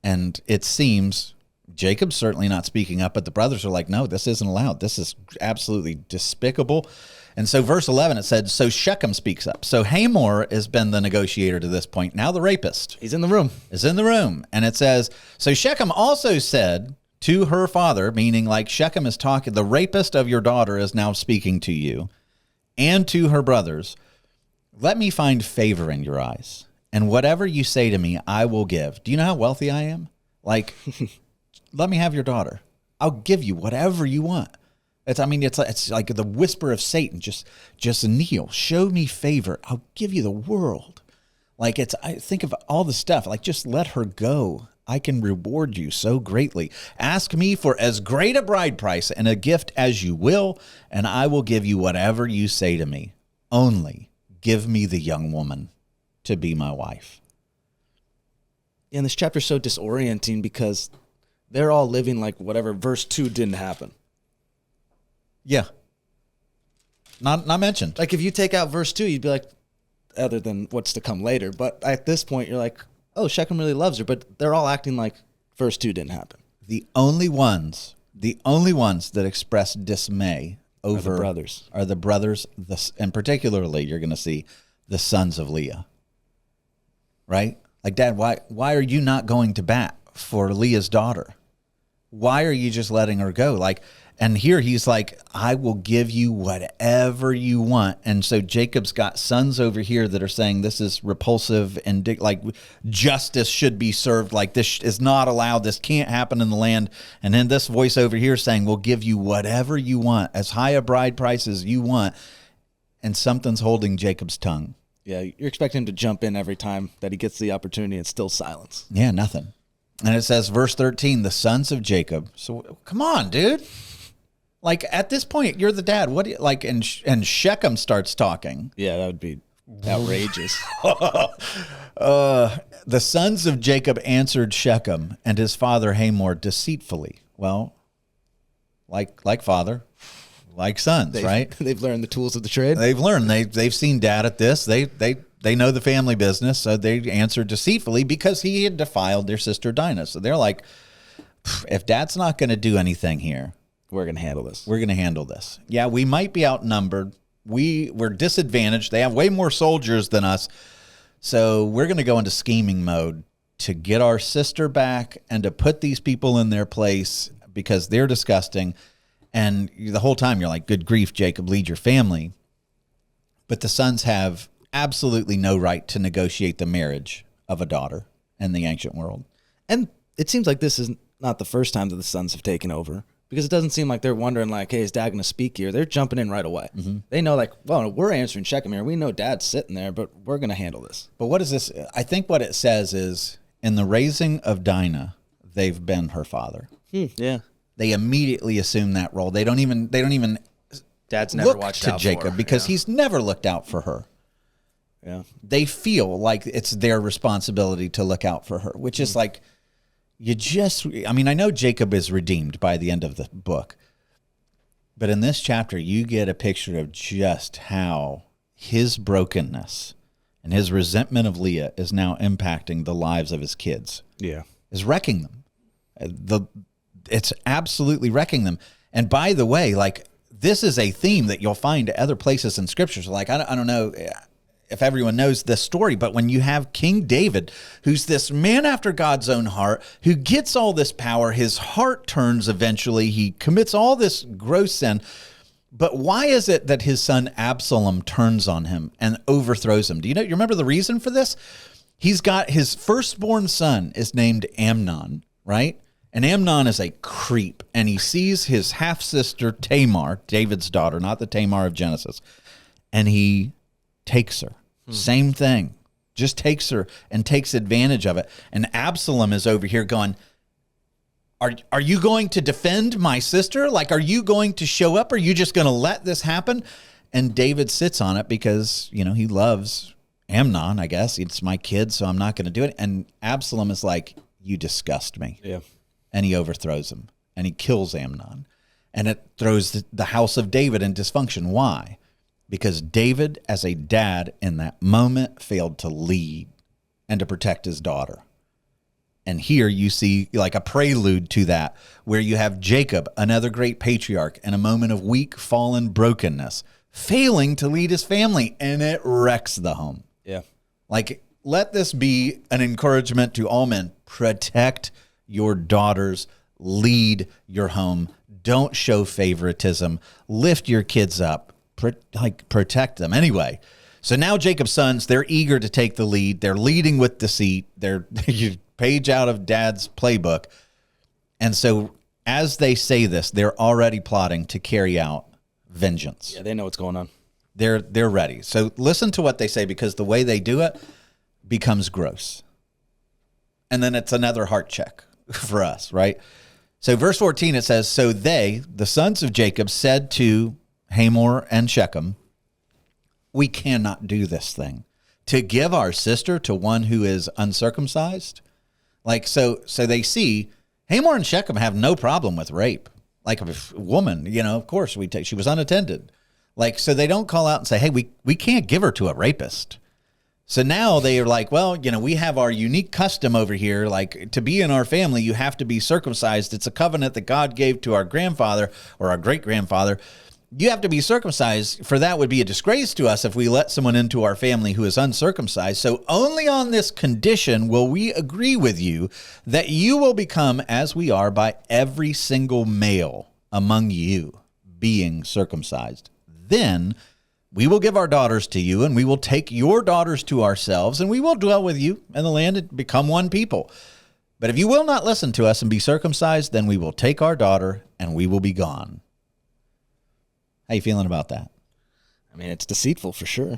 And it seems Jacob's certainly not speaking up, but the brothers are like, no, this isn't allowed. This is absolutely despicable. And so verse 11, it said, so Shechem speaks up. So Hamor has been the negotiator to this point. Now the rapist.
He's in the room.
Is in the room. And it says, so Shechem also said to her father, meaning like Shechem is talking, the rapist of your daughter is now speaking to you and to her brothers. Let me find favor in your eyes, and whatever you say to me, I will give. Do you know how wealthy I am? Like, let me have your daughter. I'll give you whatever you want. It's like the whisper of Satan. Just kneel. Show me favor. I'll give you the world. Like I think of all the stuff. Like, just let her go. I can reward you so greatly. Ask me for as great a bride price and a gift as you will, and I will give you whatever you say to me. Only give me the young woman to be my wife.
And this chapter is so disorienting because they're all living like whatever verse 2 didn't happen.
Yeah. Not mentioned.
Like if you take out verse 2, you'd be like, other than what's to come later. But at this point, you're like, oh, Shechem really loves her. But they're all acting like verse 2 didn't happen.
The only ones that express dismay over are the brothers, and particularly you're going to see the sons of Leah. Right? Like, Dad, why are you not going to bat for Leah's daughter? Why are you just letting her go? Like, and here he's like, I will give you whatever you want. And so Jacob's got sons over here that are saying this is repulsive and like justice should be served. Like, this is not allowed. This can't happen in the land. And then this voice over here saying, we'll give you whatever you want, as high a bride price as you want. And something's holding Jacob's tongue.
Yeah, you're expecting him to jump in every time that he gets the opportunity, and still silence.
Yeah, nothing. And it says, verse 13, the sons of Jacob. So come on, dude. Like, at this point, you're the dad. What do you like? And Shechem starts talking.
Yeah, that would be outrageous.
The sons of Jacob answered Shechem and his father Hamor deceitfully. Well, like father, like sons, right?
They've learned the tools of the trade.
They've learned. They've seen dad at this. They know the family business, so they answered deceitfully because he had defiled their sister Dinah. So they're like, if dad's not going to do anything here,
we're going to handle this.
We're going to handle this. Yeah, we might be outnumbered. We're disadvantaged. They have way more soldiers than us. So we're going to go into scheming mode to get our sister back and to put these people in their place because they're disgusting. And the whole time you're like, good grief, Jacob, lead your family. But the sons have absolutely no right to negotiate the marriage of a daughter in the ancient world.
And it seems like this is not the first time that the sons have taken over. Because it doesn't seem like they're wondering, like, hey, is dad going to speak here? They're jumping in right away. Mm-hmm. They know, like, well, we're answering Shechem here. We know dad's sitting there, but we're going to handle this.
But what is this? I think what it says is, in the raising of Dinah, they've been her father.
Yeah.
They immediately assume that role. They don't even
Dad's never watched out
to Jacob
for her.
because he's never looked out for her.
Yeah.
They feel like it's their responsibility to look out for her, which is like, I know Jacob is redeemed by the end of the book, but in this chapter, you get a picture of just how his brokenness and his resentment of Leah is now impacting the lives of his kids.
Yeah.
Is wrecking them. It's absolutely wrecking them. And by the way, like, this is a theme that you'll find other places in scriptures. Like, I don't know if everyone knows this story, but when you have King David, who's this man after God's own heart, who gets all this power, his heart turns eventually, he commits all this gross sin. But why is it that his son Absalom turns on him and overthrows him? You remember the reason for this? He's got his firstborn son is named Amnon, right? And Amnon is a creep, and he sees his half-sister Tamar, David's daughter, not the Tamar of Genesis, and he takes her. Same thing. Just takes her and takes advantage of it. And Absalom is over here going, are you going to defend my sister? Like, are you going to show up? Are you just going to let this happen? And David sits on it because, he loves Amnon, I guess. It's my kid, so I'm not going to do it. And Absalom is like, you disgust me.
Yeah.
And he overthrows him, and he kills Amnon. And it throws the house of David in dysfunction. Why? Because David, as a dad in that moment, failed to lead and to protect his daughter. And here you see like a prelude to that, where you have Jacob, another great patriarch, in a moment of weak, fallen brokenness, failing to lead his family, and it wrecks the home.
Yeah.
Like, let this be an encouragement to all men. Protect your daughters, lead your home. Don't show favoritism. Lift your kids up. Protect them. Anyway, so now Jacob's sons, they're eager to take the lead. They're leading with deceit. They're page out of dad's playbook. And so as they say this, they're already plotting to carry out vengeance.
Yeah, they know what's going on.
They're ready. So listen to what they say, because the way they do it becomes gross. And then it's another heart check for us, right? So verse 14, it says, so they, the sons of Jacob, said to Hamor and Shechem, we cannot do this thing, to give our sister to one who is uncircumcised. Like, so they see Hamor and Shechem have no problem with rape. Like a woman, of course she was unattended. Like, so they don't call out and say, hey, we can't give her to a rapist. So now they are like, well, we have our unique custom over here. Like, to be in our family, you have to be circumcised. It's a covenant that God gave to our grandfather or our great-grandfather. You have to be circumcised, for that would be a disgrace to us if we let someone into our family who is uncircumcised. So only on this condition will we agree with you that you will become as we are by every single male among you being circumcised. Then we will give our daughters to you, and we will take your daughters to ourselves, and we will dwell with you in the land and become one people. But if you will not listen to us and be circumcised, then we will take our daughter and we will be gone. How you feeling about that?
I mean, it's deceitful for sure.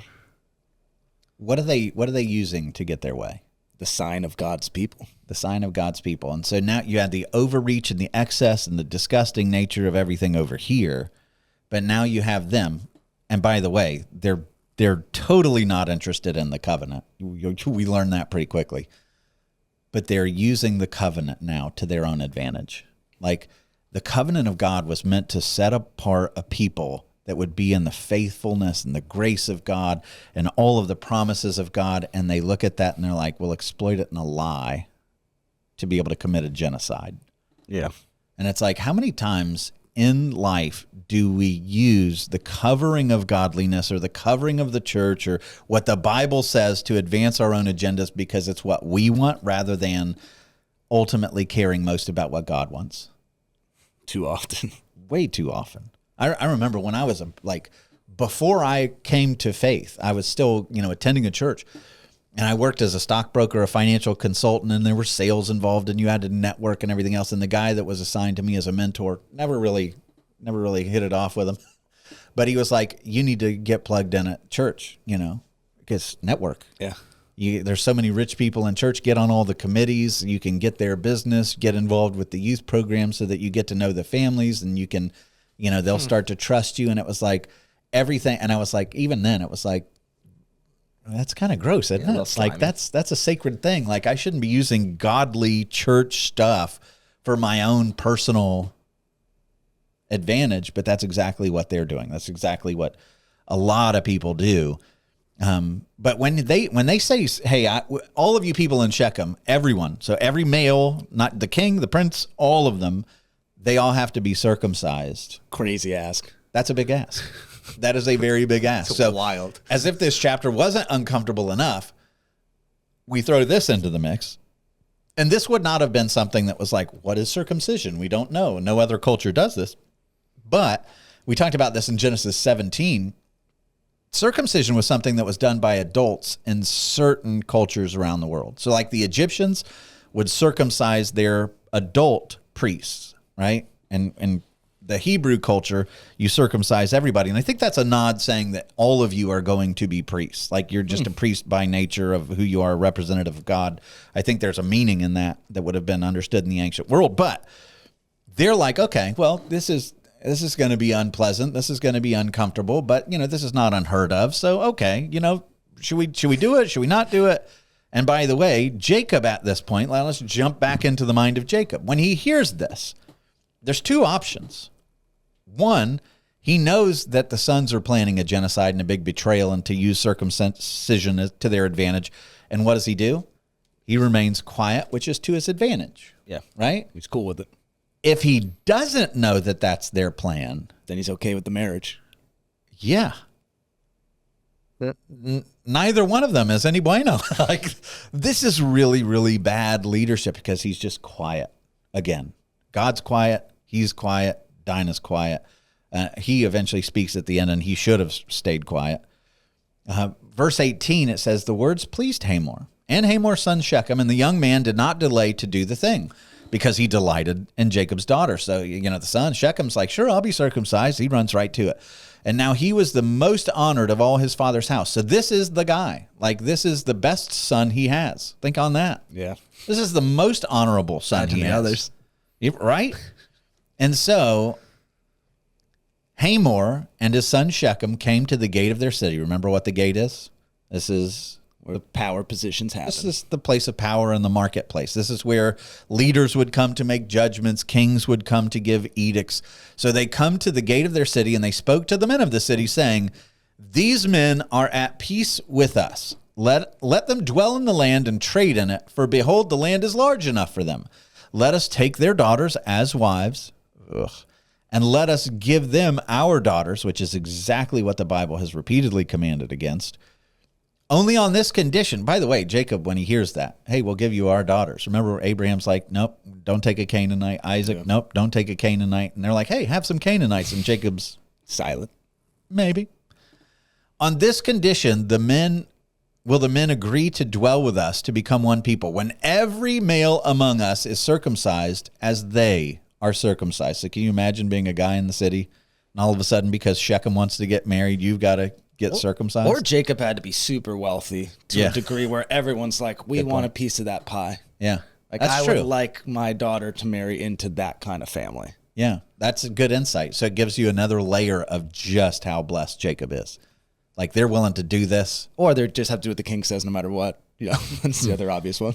What are they using to get their way?
The sign of God's people.
The sign of God's people. And so now you had the overreach and the excess and the disgusting nature of everything over here, but now you have them. And by the way, they're totally not interested in the covenant. We learned that pretty quickly. But they're using the covenant now to their own advantage. Like, the covenant of God was meant to set apart a people that would be in the faithfulness and the grace of God and all of the promises of God. And they look at that and they're like, we'll exploit it in a lie to be able to commit a genocide.
Yeah.
And it's like, how many times in life do we use the covering of godliness or the covering of the church or what the Bible says to advance our own agendas because it's what we want rather than ultimately caring most about what God wants?
Too often.
Way too often. I remember when I was before I came to faith, I was still, attending a church, and I worked as a stockbroker, a financial consultant, and there were sales involved, and you had to network and everything else. And the guy that was assigned to me as a mentor never really hit it off with him. But he was like, you need to get plugged in at church, because network.
Yeah.
There's so many rich people in church. Get on all the committees. You can get their business, get involved with the youth program so that you get to know the families and you can, they'll start to trust you. And it was like everything. And I was like, even then it was like, that's kind of gross, isn't it? It's like, that's a sacred thing. Like, I shouldn't be using godly church stuff for my own personal advantage, but that's exactly what they're doing. That's exactly what a lot of people do. But when they say, hey, all of you people in Shechem, everyone, so every male, not the king, the prince, all of them, they all have to be circumcised.
Crazy ask.
That's a big ask. That is a very big ask.
It's
so
wild.
As if this chapter wasn't uncomfortable enough, we throw this into the mix. And this would not have been something that was like, what is circumcision? We don't know. No other culture does this. But we talked about this in Genesis 17. Circumcision was something that was done by adults in certain cultures around the world. So like the Egyptians would circumcise their adult priests, right? And the Hebrew culture, you circumcise everybody. And I think that's a nod saying that all of you are going to be priests. Like, you're just a priest by nature of who you are, a representative of God. I think there's a meaning in that would have been understood in the ancient world. But they're like, okay, well, this is going to be unpleasant. This is going to be uncomfortable, but this is not unheard of. So, okay, should we do it? Should we not do it? And by the way, Jacob at this point, let's jump back into the mind of Jacob. When he hears this, there's two options. One, he knows that the sons are planning a genocide and a big betrayal and to use circumcision to their advantage. And what does he do? He remains quiet, which is to his advantage.
Yeah.
Right?
He's cool with it.
If he doesn't know that that's their plan,
then he's okay with the marriage.
Yeah. Neither one of them is any bueno. Like, this is really, really bad leadership because he's just quiet. Again, God's quiet. He's quiet. Dinah's quiet. He eventually speaks at the end, and he should have stayed quiet. Verse 18, it says, the words pleased Hamor and Hamor's son Shechem, and the young man did not delay to do the thing because he delighted in Jacob's daughter. So, the son, Shechem's like, sure, I'll be circumcised. He runs right to it. And now he was the most honored of all his father's house. So this is the guy. Like, this is the best son he has. Think on that.
Yeah.
This is the most honorable son he has.
Others.
Right? And so Hamor and his son Shechem came to the gate of their city. Remember what the gate is? This is
where the power positions happen.
This is the place of power in the marketplace. This is where leaders would come to make judgments. Kings would come to give edicts. So they come to the gate of their city, and they spoke to the men of the city, saying, these men are at peace with us. Let them dwell in the land and trade in it, for behold, the land is large enough for them. Let us take their daughters as wives, and let us give them our daughters, which is exactly what the Bible has repeatedly commanded against. Only on this condition. By the way, Jacob, when he hears that, hey, we'll give you our daughters. Remember, Abraham's like, nope, don't take a Canaanite. Isaac, nope, don't take a Canaanite. And they're like, hey, have some Canaanites. And Jacob's
silent.
Maybe. On this condition, the men agree to dwell with us to become one people, when every male among us is circumcised as they are circumcised. So can you imagine being a guy in the city, and all of a sudden, because Shechem wants to get married, you've got to get circumcised?
Or Jacob had to be super wealthy to a degree where everyone's like, we want a piece of that pie.
Yeah.
Like,
that's
I
true.
would like my daughter to marry into that kind of family.
Yeah, that's a good insight. So it gives you another layer of just how blessed Jacob is. Like, they're willing to do this.
Or they just have to do what the king says no matter what. That's the other obvious one.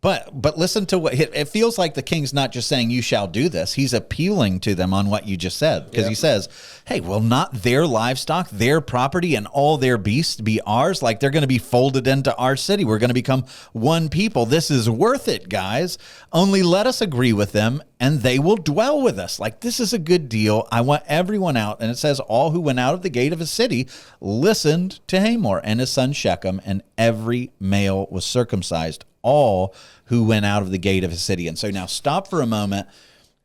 But listen to what it feels like. The king's not just saying you shall do this. He's appealing to them on what you just said, because he says, hey, will not their livestock, their property, and all their beasts be ours? Like, they're going to be folded into our city. We're going to become one people. This is worth it, guys. Only let us agree with them, and they will dwell with us. Like, this is a good deal. I want everyone out. And it says, all who went out of the gate of his city listened to Hamor and his son Shechem, and every male was circumcised. All who went out of the gate of his city. And so now stop for a moment.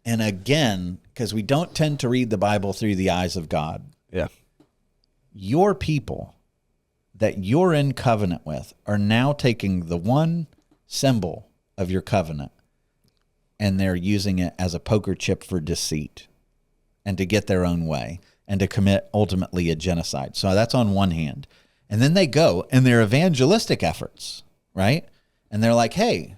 And again, because we don't tend to read the Bible through the eyes of God.
Yeah.
Your people that you're in covenant with are now taking the one symbol of your covenant, and they're using it as a poker chip for deceit and to get their own way and to commit ultimately a genocide. So that's on one hand. And then they go in their evangelistic efforts, right? And they're like, hey,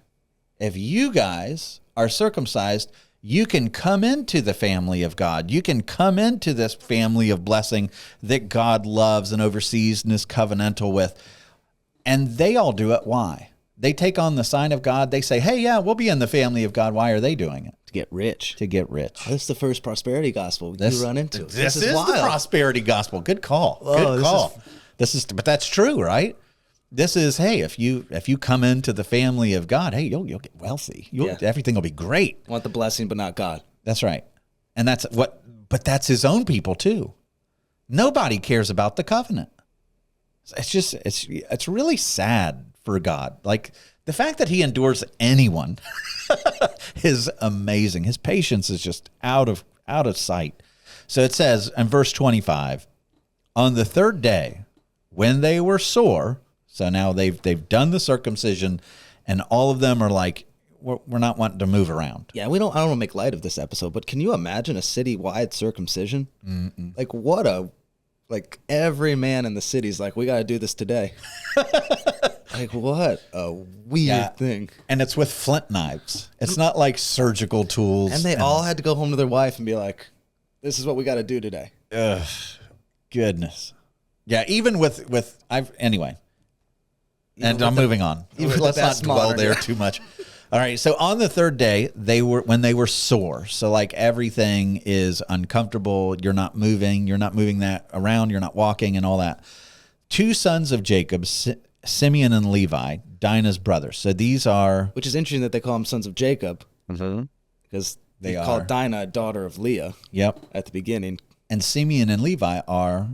if you guys are circumcised, you can come into the family of God. You can come into this family of blessing that God loves and oversees and is covenantal with. And they all do it. Why? They take on the sign of God. They say, hey, yeah, we'll be in the family of God. Why are they doing it?
To get rich.
To get rich.
This is the first prosperity gospel you run into.
This is the prosperity gospel. Good call. Good call. But that's true, right? This is, hey, if you come into the family of God, hey, you'll get wealthy. Everything will be great.
Want the blessing, but not God.
That's right. And but that's his own people too. Nobody cares about the covenant. It's really sad for God. Like, the fact that he endures anyone is amazing. His patience is just out of sight. So it says in verse 25, on the third day, when they were sore, so now they've done the circumcision, and all of them are like, we're not wanting to move around.
Yeah, I don't want to make light of this episode, but can you imagine a citywide circumcision? Mm-mm. Like every man in the city's like, we got to do this today. Like, what a weird thing.
And it's with flint knives. It's not like surgical tools.
And they all had to go home to their wife and be like, this is what we got to do today.
Ugh, goodness. Yeah, even anyway, And I'm moving on. Let's not dwell there too much. All right. So on the third day, when they were sore. So like everything is uncomfortable. You're not moving that around. You're not walking and all that. Two sons of Jacob, Simeon and Levi, Dinah's brothers. So these are,
which is interesting that they call them sons of Jacob, because they called Dinah a daughter of Leah.
Yep.
At the beginning.
And Simeon and Levi are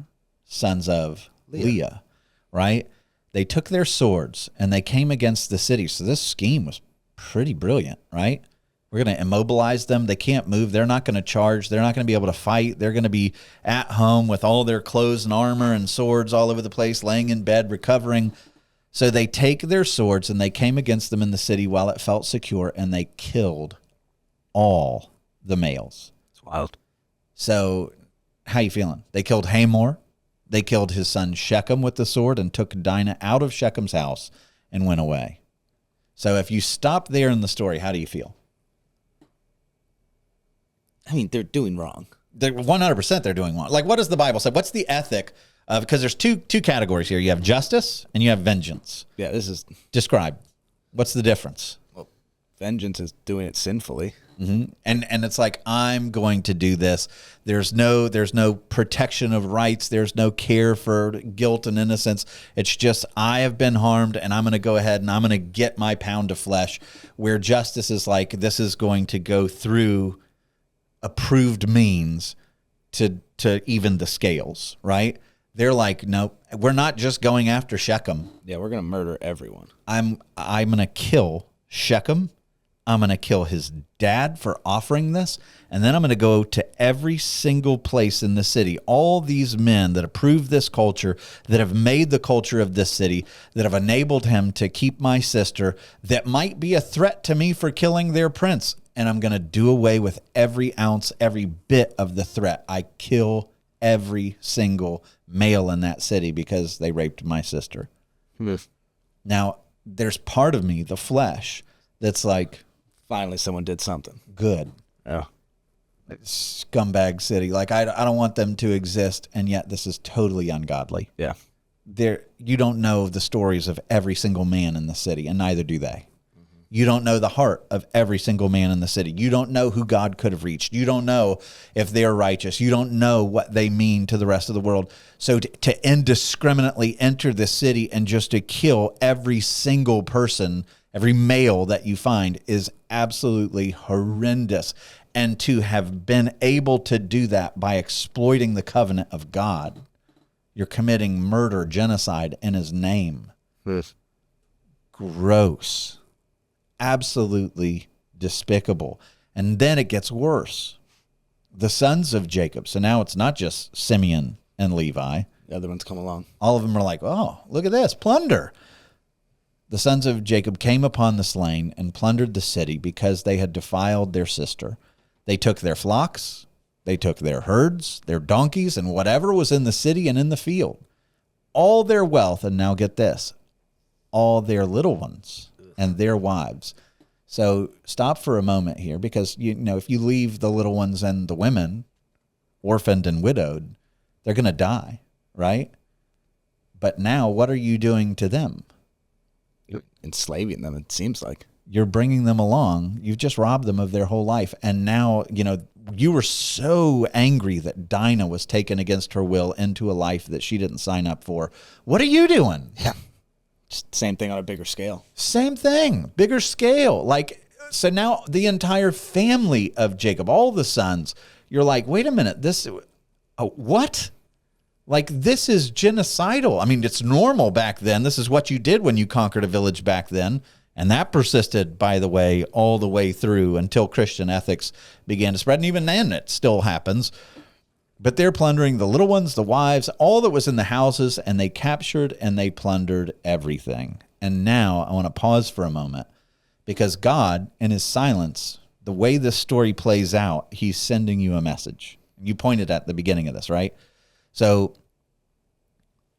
sons of Leah, right? They took their swords and they came against the city. So this scheme was pretty brilliant, right? We're going to immobilize them. They can't move. They're not going to charge. They're not going to be able to fight. They're going to be at home with all their clothes and armor and swords all over the place, laying in bed, recovering. So they take their swords and they came against them in the city while it felt secure, and they killed all the males.
It's wild.
So how you feeling? They killed Hamor. They killed his son Shechem with the sword and took Dinah out of Shechem's house and went away. So if you stop there in the story, how do you feel?
I mean, they're doing wrong.
They're 100% they're doing wrong. Like, what does the Bible say? What's the ethic of, because there's two categories here. You have justice and you have vengeance.
Yeah, this is...
Describe. What's the difference?
Well, vengeance is doing it sinfully.
Mm-hmm. And it's like, I'm going to do this. There's no protection of rights. There's no care for guilt and innocence. It's just, I have been harmed and I'm going to go ahead and I'm going to get my pound of flesh. Where justice is like, this is going to go through approved means to even the scales, right? They're like, nope, we're not just going after Shechem.
Yeah, we're going to murder everyone.
I'm going to kill Shechem. I'm going to kill his dad for offering this. And then I'm going to go to every single place in the city. All these men that approve this culture, that have made the culture of this city, that have enabled him to keep my sister, that might be a threat to me for killing their prince. And I'm going to do away with every ounce, every bit of the threat. I kill every single male in that city because they raped my sister. Now, there's part of me, the flesh, that's like,
finally someone did something
good.
Yeah.
Scumbag city. Like, I don't want them to exist, and yet this is totally ungodly.
Yeah.
You don't know the stories of every single man in the city, and neither do they. You don't know the heart of every single man in the city. You don't know who God could have reached. You don't know if they're righteous. You don't know what they mean to the rest of the world. So to indiscriminately enter the city and just to kill every single person, every male that you find, is absolutely horrendous. And to have been able to do that by exploiting the covenant of God, you're committing murder, genocide in his name.
Yes.
Gross. Absolutely despicable. And then it gets worse. The sons of Jacob. So now it's not just Simeon and Levi.
The other ones come along.
All of them are like, oh, look at this, plunder. The sons of Jacob came upon the slain and plundered the city because they had defiled their sister. They took their flocks, they took their herds, their donkeys, and whatever was in the city and in the field. All their wealth, and now get this, all their little ones and their wives. So stop for a moment here, because if you leave the little ones and the women orphaned and widowed, they're going to die, right? But now what are you doing to them?
You're enslaving them, it seems like.
You're bringing them along. You've just robbed them of their whole life. And now, you were so angry that Dinah was taken against her will into a life that she didn't sign up for. What are you doing?
Yeah. Just same thing on a bigger scale.
Same thing, bigger scale. Like, so now the entire family of Jacob, all the sons, you're like, wait a minute, what? Like, this is genocidal. I mean, it's normal back then. This is what you did when you conquered a village back then. And that persisted, by the way, all the way through until Christian ethics began to spread. And even then, it still happens. But they're plundering the little ones, the wives, all that was in the houses, and they captured and they plundered everything. And now I want to pause for a moment, because God, in his silence, the way this story plays out, he's sending you a message. You pointed at the beginning of this, right? So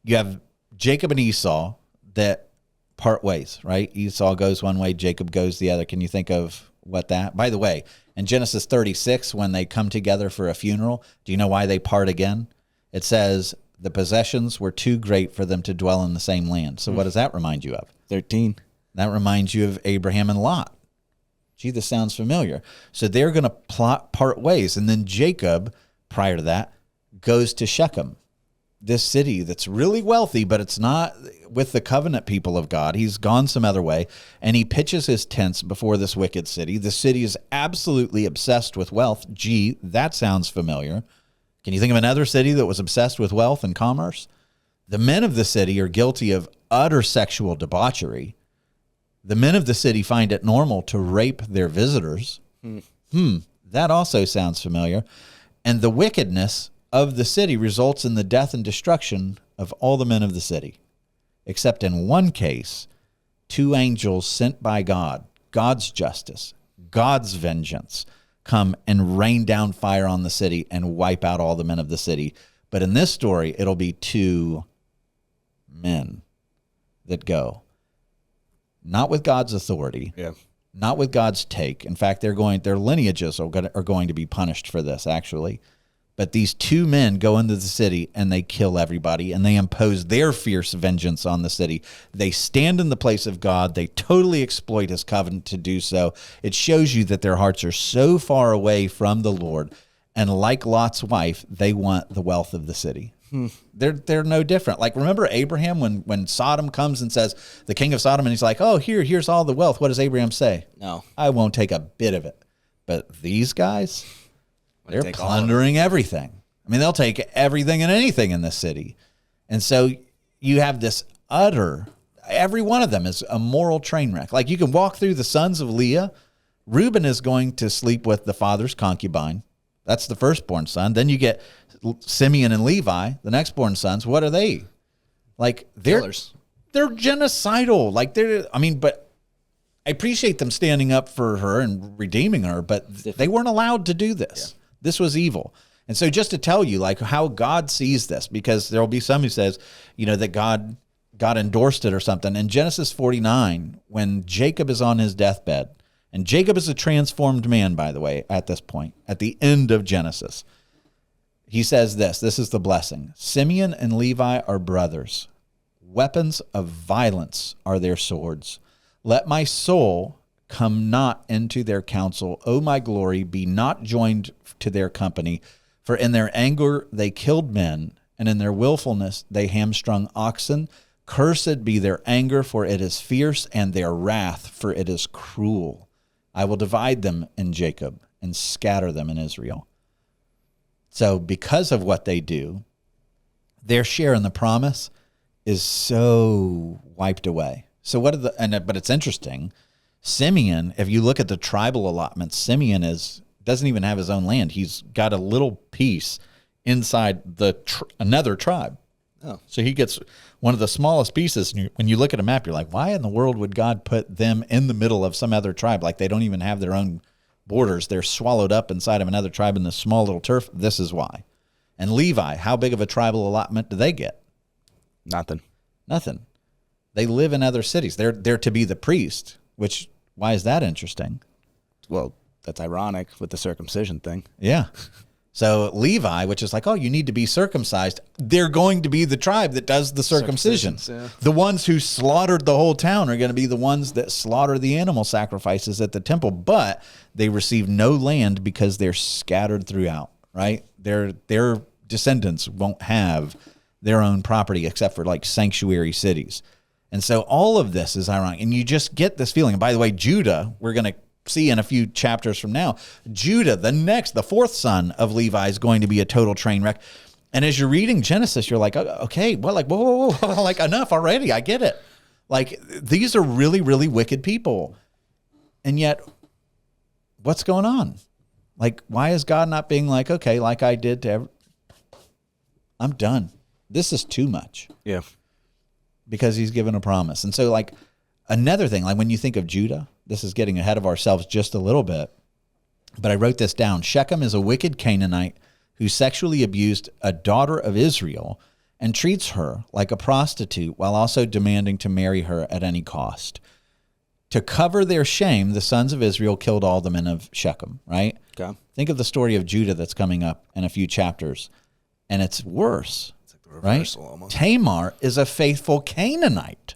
you have Jacob and Esau that part ways, right? Esau goes one way, Jacob goes the other. Can you think of what that? By the way, in Genesis 36, when they come together for a funeral, do you know why they part again? It says the possessions were too great for them to dwell in the same land. So what does that remind you of?
13.
That reminds you of Abraham and Lot. Gee, this sounds familiar. So they're going to part ways. And then Jacob, prior to that, goes to Shechem, this city that's really wealthy, but it's not with the covenant people of God. He's gone some other way, and he pitches his tents before this wicked city. The city is absolutely obsessed with wealth. Gee, that sounds familiar. Can you think of another city that was obsessed with wealth and commerce? The men of the city are guilty of utter sexual debauchery. The men of the city find it normal to rape their visitors. That also sounds familiar. And the wickedness of the city results in the death and destruction of all the men of the city, except in one case, 2 angels sent by God, God's justice, God's vengeance, come and rain down fire on the city and wipe out all the men of the city. But in this story, it'll be 2 men that go. Not with God's authority, not with God's take. In fact, their lineages are going to be punished for this, actually. But these 2 men go into the city and they kill everybody, and they impose their fierce vengeance on the city. They stand in the place of God. They totally exploit his covenant to do so. It shows you that their hearts are so far away from the Lord. And like Lot's wife, they want the wealth of the city. They're no different. Like, remember Abraham when Sodom comes and says, the king of Sodom, and he's like, oh, here's all the wealth. What does Abraham say?
No.
I won't take a bit of it. But these guys, they're plundering everything. I mean, they'll take everything and anything in this city. And so you have this every one of them is a moral train wreck. Like, you can walk through the sons of Leah. Reuben is going to sleep with the father's concubine. That's the firstborn son. Then you get Simeon and Levi, the nextborn sons. What are they? Like,
Killers.
They're genocidal. Like, but I appreciate them standing up for her and redeeming her, but they weren't allowed to do this. Yeah. This was evil. And so just to tell you, like, how God sees this, because there will be some who says, that God endorsed it or something. In Genesis 49, when Jacob is on his deathbed, and Jacob is a transformed man, by the way, at this point, at the end of Genesis, he says this is the blessing. Simeon and Levi are brothers. Weapons of violence are their swords. Let my soul come not into their counsel. O my glory, be not joined to their company. For in their anger they killed men, and in their willfulness they hamstrung oxen. Cursed be their anger, for it is fierce, and their wrath, for it is cruel. I will divide them in Jacob and scatter them in Israel. So because of what they do, their share in the promise is so wiped away. So but it's interesting. Simeon, if you look at the tribal allotments, Simeon doesn't even have his own land. He's got a little piece inside another tribe. Oh. So he gets one of the smallest pieces. And when you look at a map, you're like, why in the world would God put them in the middle of some other tribe? Like, they don't even have their own borders. They're swallowed up inside of another tribe in this small little turf. This is why. And Levi, how big of a tribal allotment do they get?
Nothing.
They live in other cities. They're to be the priest, why is that interesting?
Well, that's ironic with the circumcision thing.
Yeah. So Levi, which is like, oh, you need to be circumcised, they're going to be the tribe that does the circumcision. Yeah. The ones who slaughtered the whole town are going to be the ones that slaughter the animal sacrifices at the temple, but they receive no land because they're scattered throughout, right? Their descendants won't have their own property except for like sanctuary cities. And so all of this is ironic. And you just get this feeling. And by the way, Judah, we're going to see in a few chapters from now, Judah, the fourth son of Levi, is going to be a total train wreck. And as you're reading Genesis, you're like, okay, well, like, whoa, like, enough already. I get it. Like, these are really, really wicked people. And yet, what's going on? Like, why is God not being like, okay, like I did I'm done. This is too much.
Yeah.
Because he's given a promise. And so, like, another thing, like when you think of Judah, this is getting ahead of ourselves just a little bit, but I wrote this down. Shechem is a wicked Canaanite who sexually abused a daughter of Israel and treats her like a prostitute while also demanding to marry her at any cost. To cover their shame, the sons of Israel killed all the men of Shechem, right?
Okay.
Think of the story of Judah that's coming up in a few chapters, and it's worse.
It's like the Reversal almost.
Tamar is a faithful Canaanite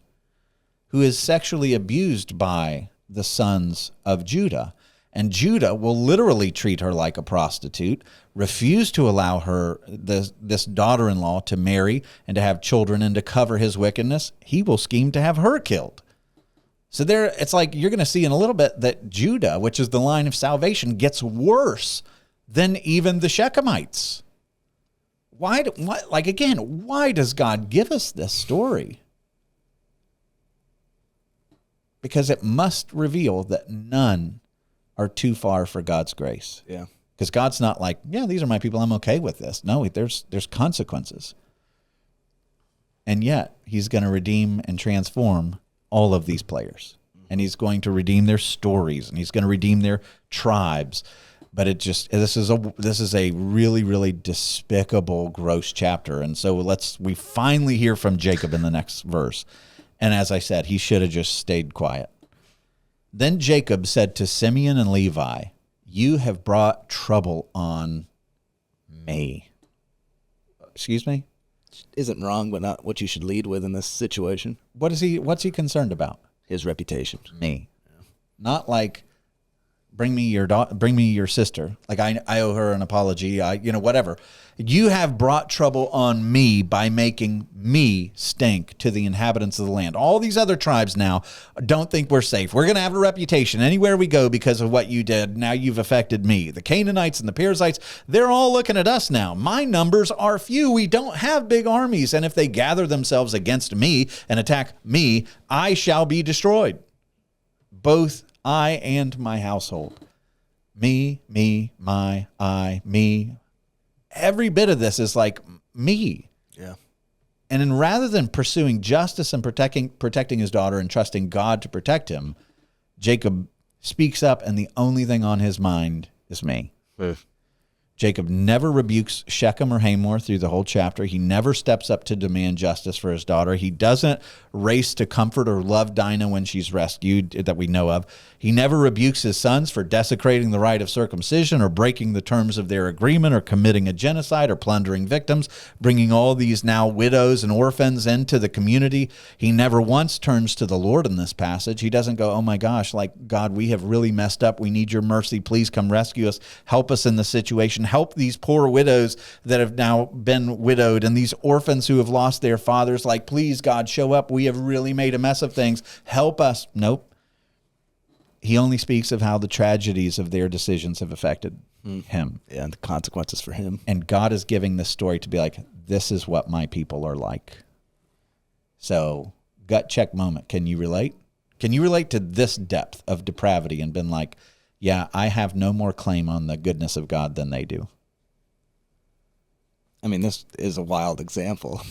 who is sexually abused by the sons of Judah. And Judah will literally treat her like a prostitute, refuse to allow her, this daughter-in-law, to marry and to have children, and to cover his wickedness, he will scheme to have her killed. So there, it's like you're going to see in a little bit that Judah, which is the line of salvation, gets worse than even the Shechemites. Why does God give us this story? Because it must reveal that none are too far for God's grace.
Yeah.
Because God's not like, yeah, these are my people, I'm okay with this. No, there's consequences. And yet, he's going to redeem and transform all of these players. And he's going to redeem their stories, and he's going to redeem their tribes. But this is a really, really despicable, gross chapter. And so we finally hear from Jacob in the next verse. And as I said, he should have just stayed quiet. Then Jacob said to Simeon and Levi, "You have brought trouble on me." Excuse me?
Isn't wrong, but not what you should lead with in this situation.
What's he concerned about?
His reputation.
Me. Yeah. Not like, bring me your sister. Like I owe her an apology. Whatever. You have brought trouble on me by making me stink to the inhabitants of the land. All these other tribes now don't think we're safe. We're going to have a reputation anywhere we go because of what you did. Now you've affected me. The Canaanites and the Perizzites, they're all looking at us now. My numbers are few. We don't have big armies. And if they gather themselves against me and attack me, I shall be destroyed. Both I and my household. Me, my, I, me. Every bit of this is like me.
Yeah.
And rather than pursuing justice and protecting his daughter and trusting God to protect him, Jacob speaks up, and the only thing on his mind is me. Jacob never rebukes Shechem or Hamor through the whole chapter. He never steps up to demand justice for his daughter. He doesn't race to comfort or love Dinah when she's rescued, that we know of. He never rebukes his sons for desecrating the rite of circumcision or breaking the terms of their agreement or committing a genocide or plundering victims, bringing all these now widows and orphans into the community. He never once turns to the Lord in this passage. He doesn't go, oh my gosh, like, God, we have really messed up. We need your mercy. Please come rescue us. Help us in this situation. Help these poor widows that have now been widowed and these orphans who have lost their fathers. Like, please, God, show up. We have really made a mess of things. Help us. Nope. He only speaks of how the tragedies of their decisions have affected him.
Yeah, and the consequences for him.
And God is giving this story to be like, this is what my people are like. So, gut check moment. Can you relate? Can you relate to this depth of depravity and been like, yeah, I have no more claim on the goodness of God than they do?
I mean, this is a wild example.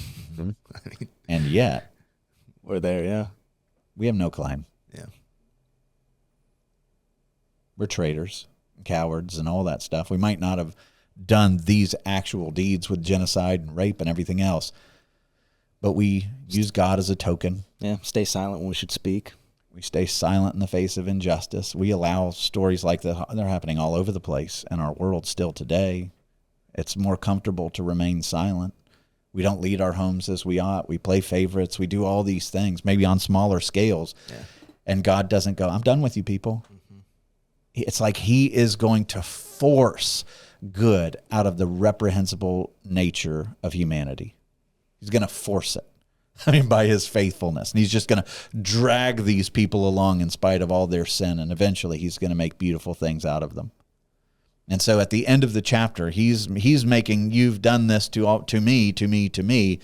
And yet,
we're there, yeah.
We have no claim.
Yeah.
We're traitors, cowards, and all that stuff. We might not have done these actual deeds with genocide and rape and everything else, but we use God as a token.
Yeah, stay silent when we should speak.
We stay silent in the face of injustice. We allow stories like that. They're happening all over the place in our world still today. It's more comfortable to remain silent. We don't lead our homes as we ought. We play favorites. We do all these things, maybe on smaller scales. Yeah. And God doesn't go, I'm done with you people. It's like he is going to force good out of the reprehensible nature of humanity. He's going to force it. I mean, by his faithfulness. And he's just going to drag these people along in spite of all their sin. And eventually he's going to make beautiful things out of them. And so at the end of the chapter, he's making, you've done this to me.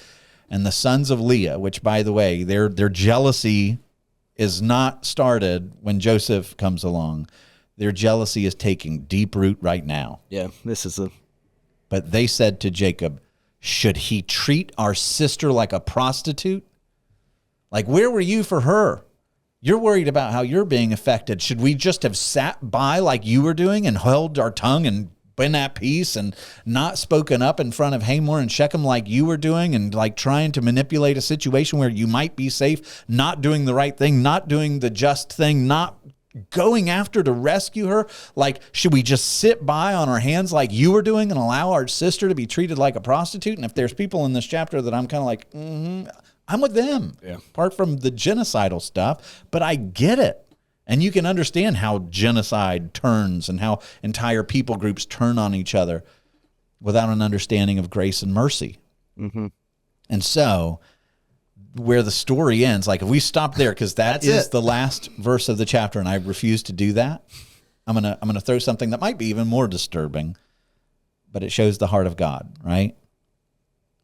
And the sons of Leah, which, by the way, their jealousy is not started when Joseph comes along. Their jealousy is taking deep root right now.
Yeah,
But they said to Jacob, should he treat our sister like a prostitute? Like, where were you for her? You're worried about how you're being affected. Should we just have sat by like you were doing and held our tongue and been at peace and not spoken up in front of Hamor and Shechem like you were doing and like trying to manipulate a situation where you might be safe, not doing the right thing, not doing the just thing, not going after to rescue her? Like, should we just sit by on our hands like you were doing and allow our sister to be treated like a prostitute? And if there's people in this chapter that I'm kind of like, I'm with them, apart from the genocidal stuff, but I get it. And you can understand how genocide turns and how entire people groups turn on each other without an understanding of grace and mercy. Mm-hmm. And so where the story ends, like if we stop there, because that's the last verse of the chapter, and I refuse to do that, I'm gonna throw something that might be even more disturbing, but it shows the heart of God, right?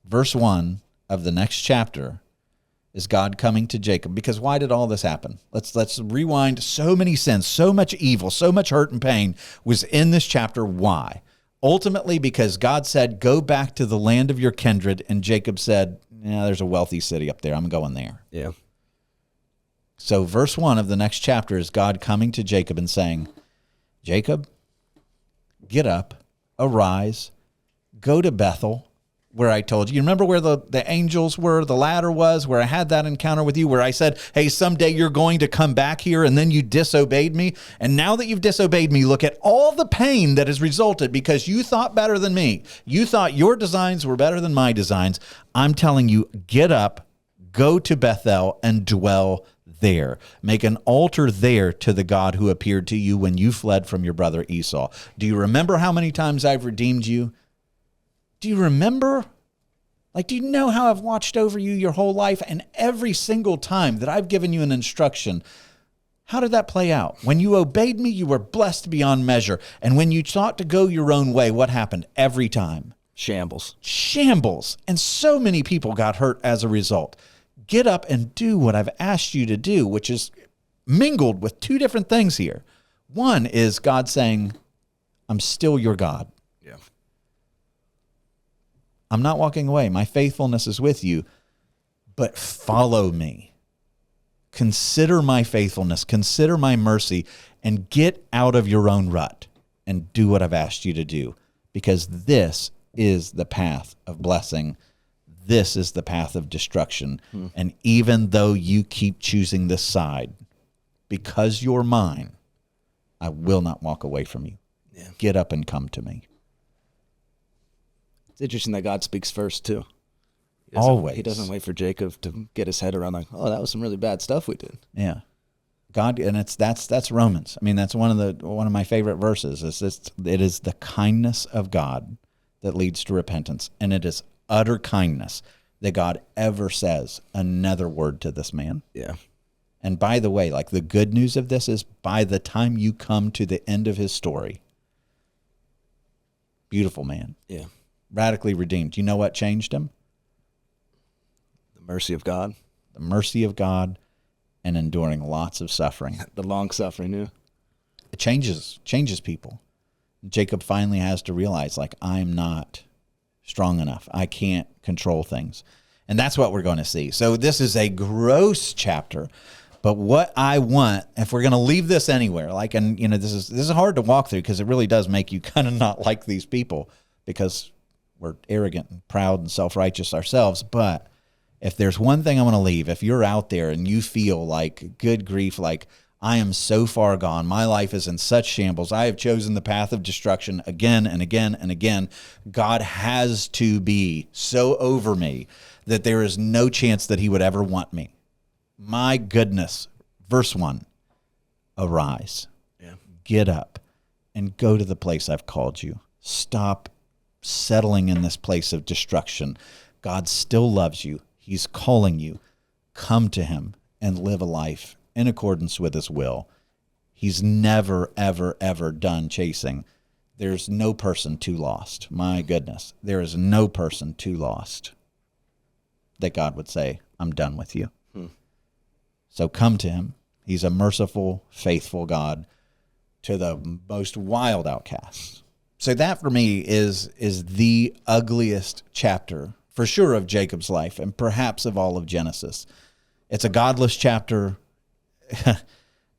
Verse 1 of the next chapter is God coming to Jacob. Because why did all this happen? Let's rewind. So many sins, so much evil, so much hurt and pain was in this chapter. Why? Ultimately, because God said, go back to the land of your kindred. And Jacob said, yeah, there's a wealthy city up there. I'm going there.
Yeah.
So verse 1 of the next chapter is God coming to Jacob and saying, Jacob, get up, arise, go to Bethel, where I told you. You remember where the angels were, the ladder was, where I had that encounter with you, where I said, hey, someday you're going to come back here, and then you disobeyed me. And now that you've disobeyed me, look at all the pain that has resulted because you thought better than me. You thought your designs were better than my designs. I'm telling you, get up, go to Bethel, and dwell there. Make an altar there to the God who appeared to you when you fled from your brother Esau. Do you remember how many times I've redeemed you? Do you remember? Like, do you know how I've watched over you your whole life? And every single time that I've given you an instruction, how did that play out? When you obeyed me, you were blessed beyond measure. And when you sought to go your own way, what happened every time?
Shambles.
Shambles. And so many people got hurt as a result. Get up and do what I've asked you to do, which is mingled with two different things here. One is God saying, I'm still your God.
Yeah.
I'm not walking away. My faithfulness is with you, but follow me. Consider my faithfulness. Consider my mercy and get out of your own rut and do what I've asked you to do, because this is the path of blessing. This is the path of destruction. And even though you keep choosing this side, because you're mine, I will not walk away from you. Yeah. Get up and come to me.
It's interesting that God speaks first, too. He doesn't wait for Jacob to get his head around like, oh, that was some really bad stuff we did.
Yeah. God, and that's Romans. I mean, that's one of my favorite verses. It is the kindness of God that leads to repentance, and it is utter kindness that God ever says another word to this man.
Yeah.
And by the way, like, the good news of this is by the time you come to the end of his story, beautiful man.
Yeah.
Radically redeemed. You know what changed him?
The mercy of God.
The mercy of God and enduring lots of suffering.
The long suffering, yeah.
It changes people. Jacob finally has to realize, like, I'm not strong enough. I can't control things. And that's what we're going to see. So this is a gross chapter. But what I want, if we're going to leave this anywhere, like, and you know, this is hard to walk through because it really does make you kind of not like these people because we're arrogant and proud and self-righteous ourselves. But if there's one thing I want to leave, if you're out there and you feel like, good grief, like, I am so far gone, my life is in such shambles, I have chosen the path of destruction again and again and again, God has to be so over me that there is no chance that he would ever want me. My goodness. Verse 1, arise, get up, and go to the place I've called you. Stop settling in this place of destruction. God still loves you. He's calling you. Come to him and live a life in accordance with his will. He's never, ever, ever done chasing. There's no person too lost. My goodness. There is no person too lost that God would say, I'm done with you. So come to him. He's a merciful, faithful God to the most wild outcasts. So that for me is the ugliest chapter for sure of Jacob's life and perhaps of all of Genesis. It's a godless chapter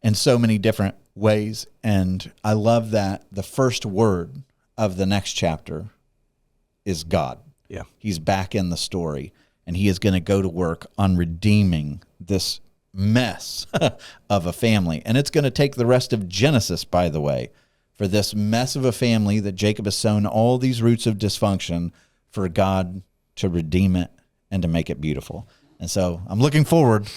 in so many different ways. And I love that the first word of the next chapter is God.
Yeah.
He's back in the story and he is going to go to work on redeeming this mess of a family. And it's going to take the rest of Genesis, by the way, for this mess of a family that Jacob has sown all these roots of dysfunction, for God to redeem it and to make it beautiful. And so I'm looking forward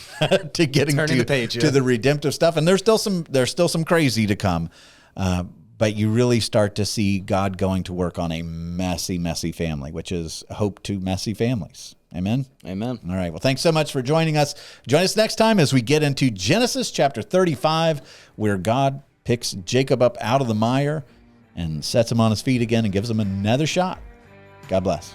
to getting to the redemptive stuff. And there's still some crazy to come. But you really start to see God going to work on a messy, messy family, which is hope to messy families. Amen?
Amen.
All right. Well, thanks so much for joining us. Join us next time as we get into Genesis chapter 35, where God picks Jacob up out of the mire and sets him on his feet again and gives him another shot. God bless.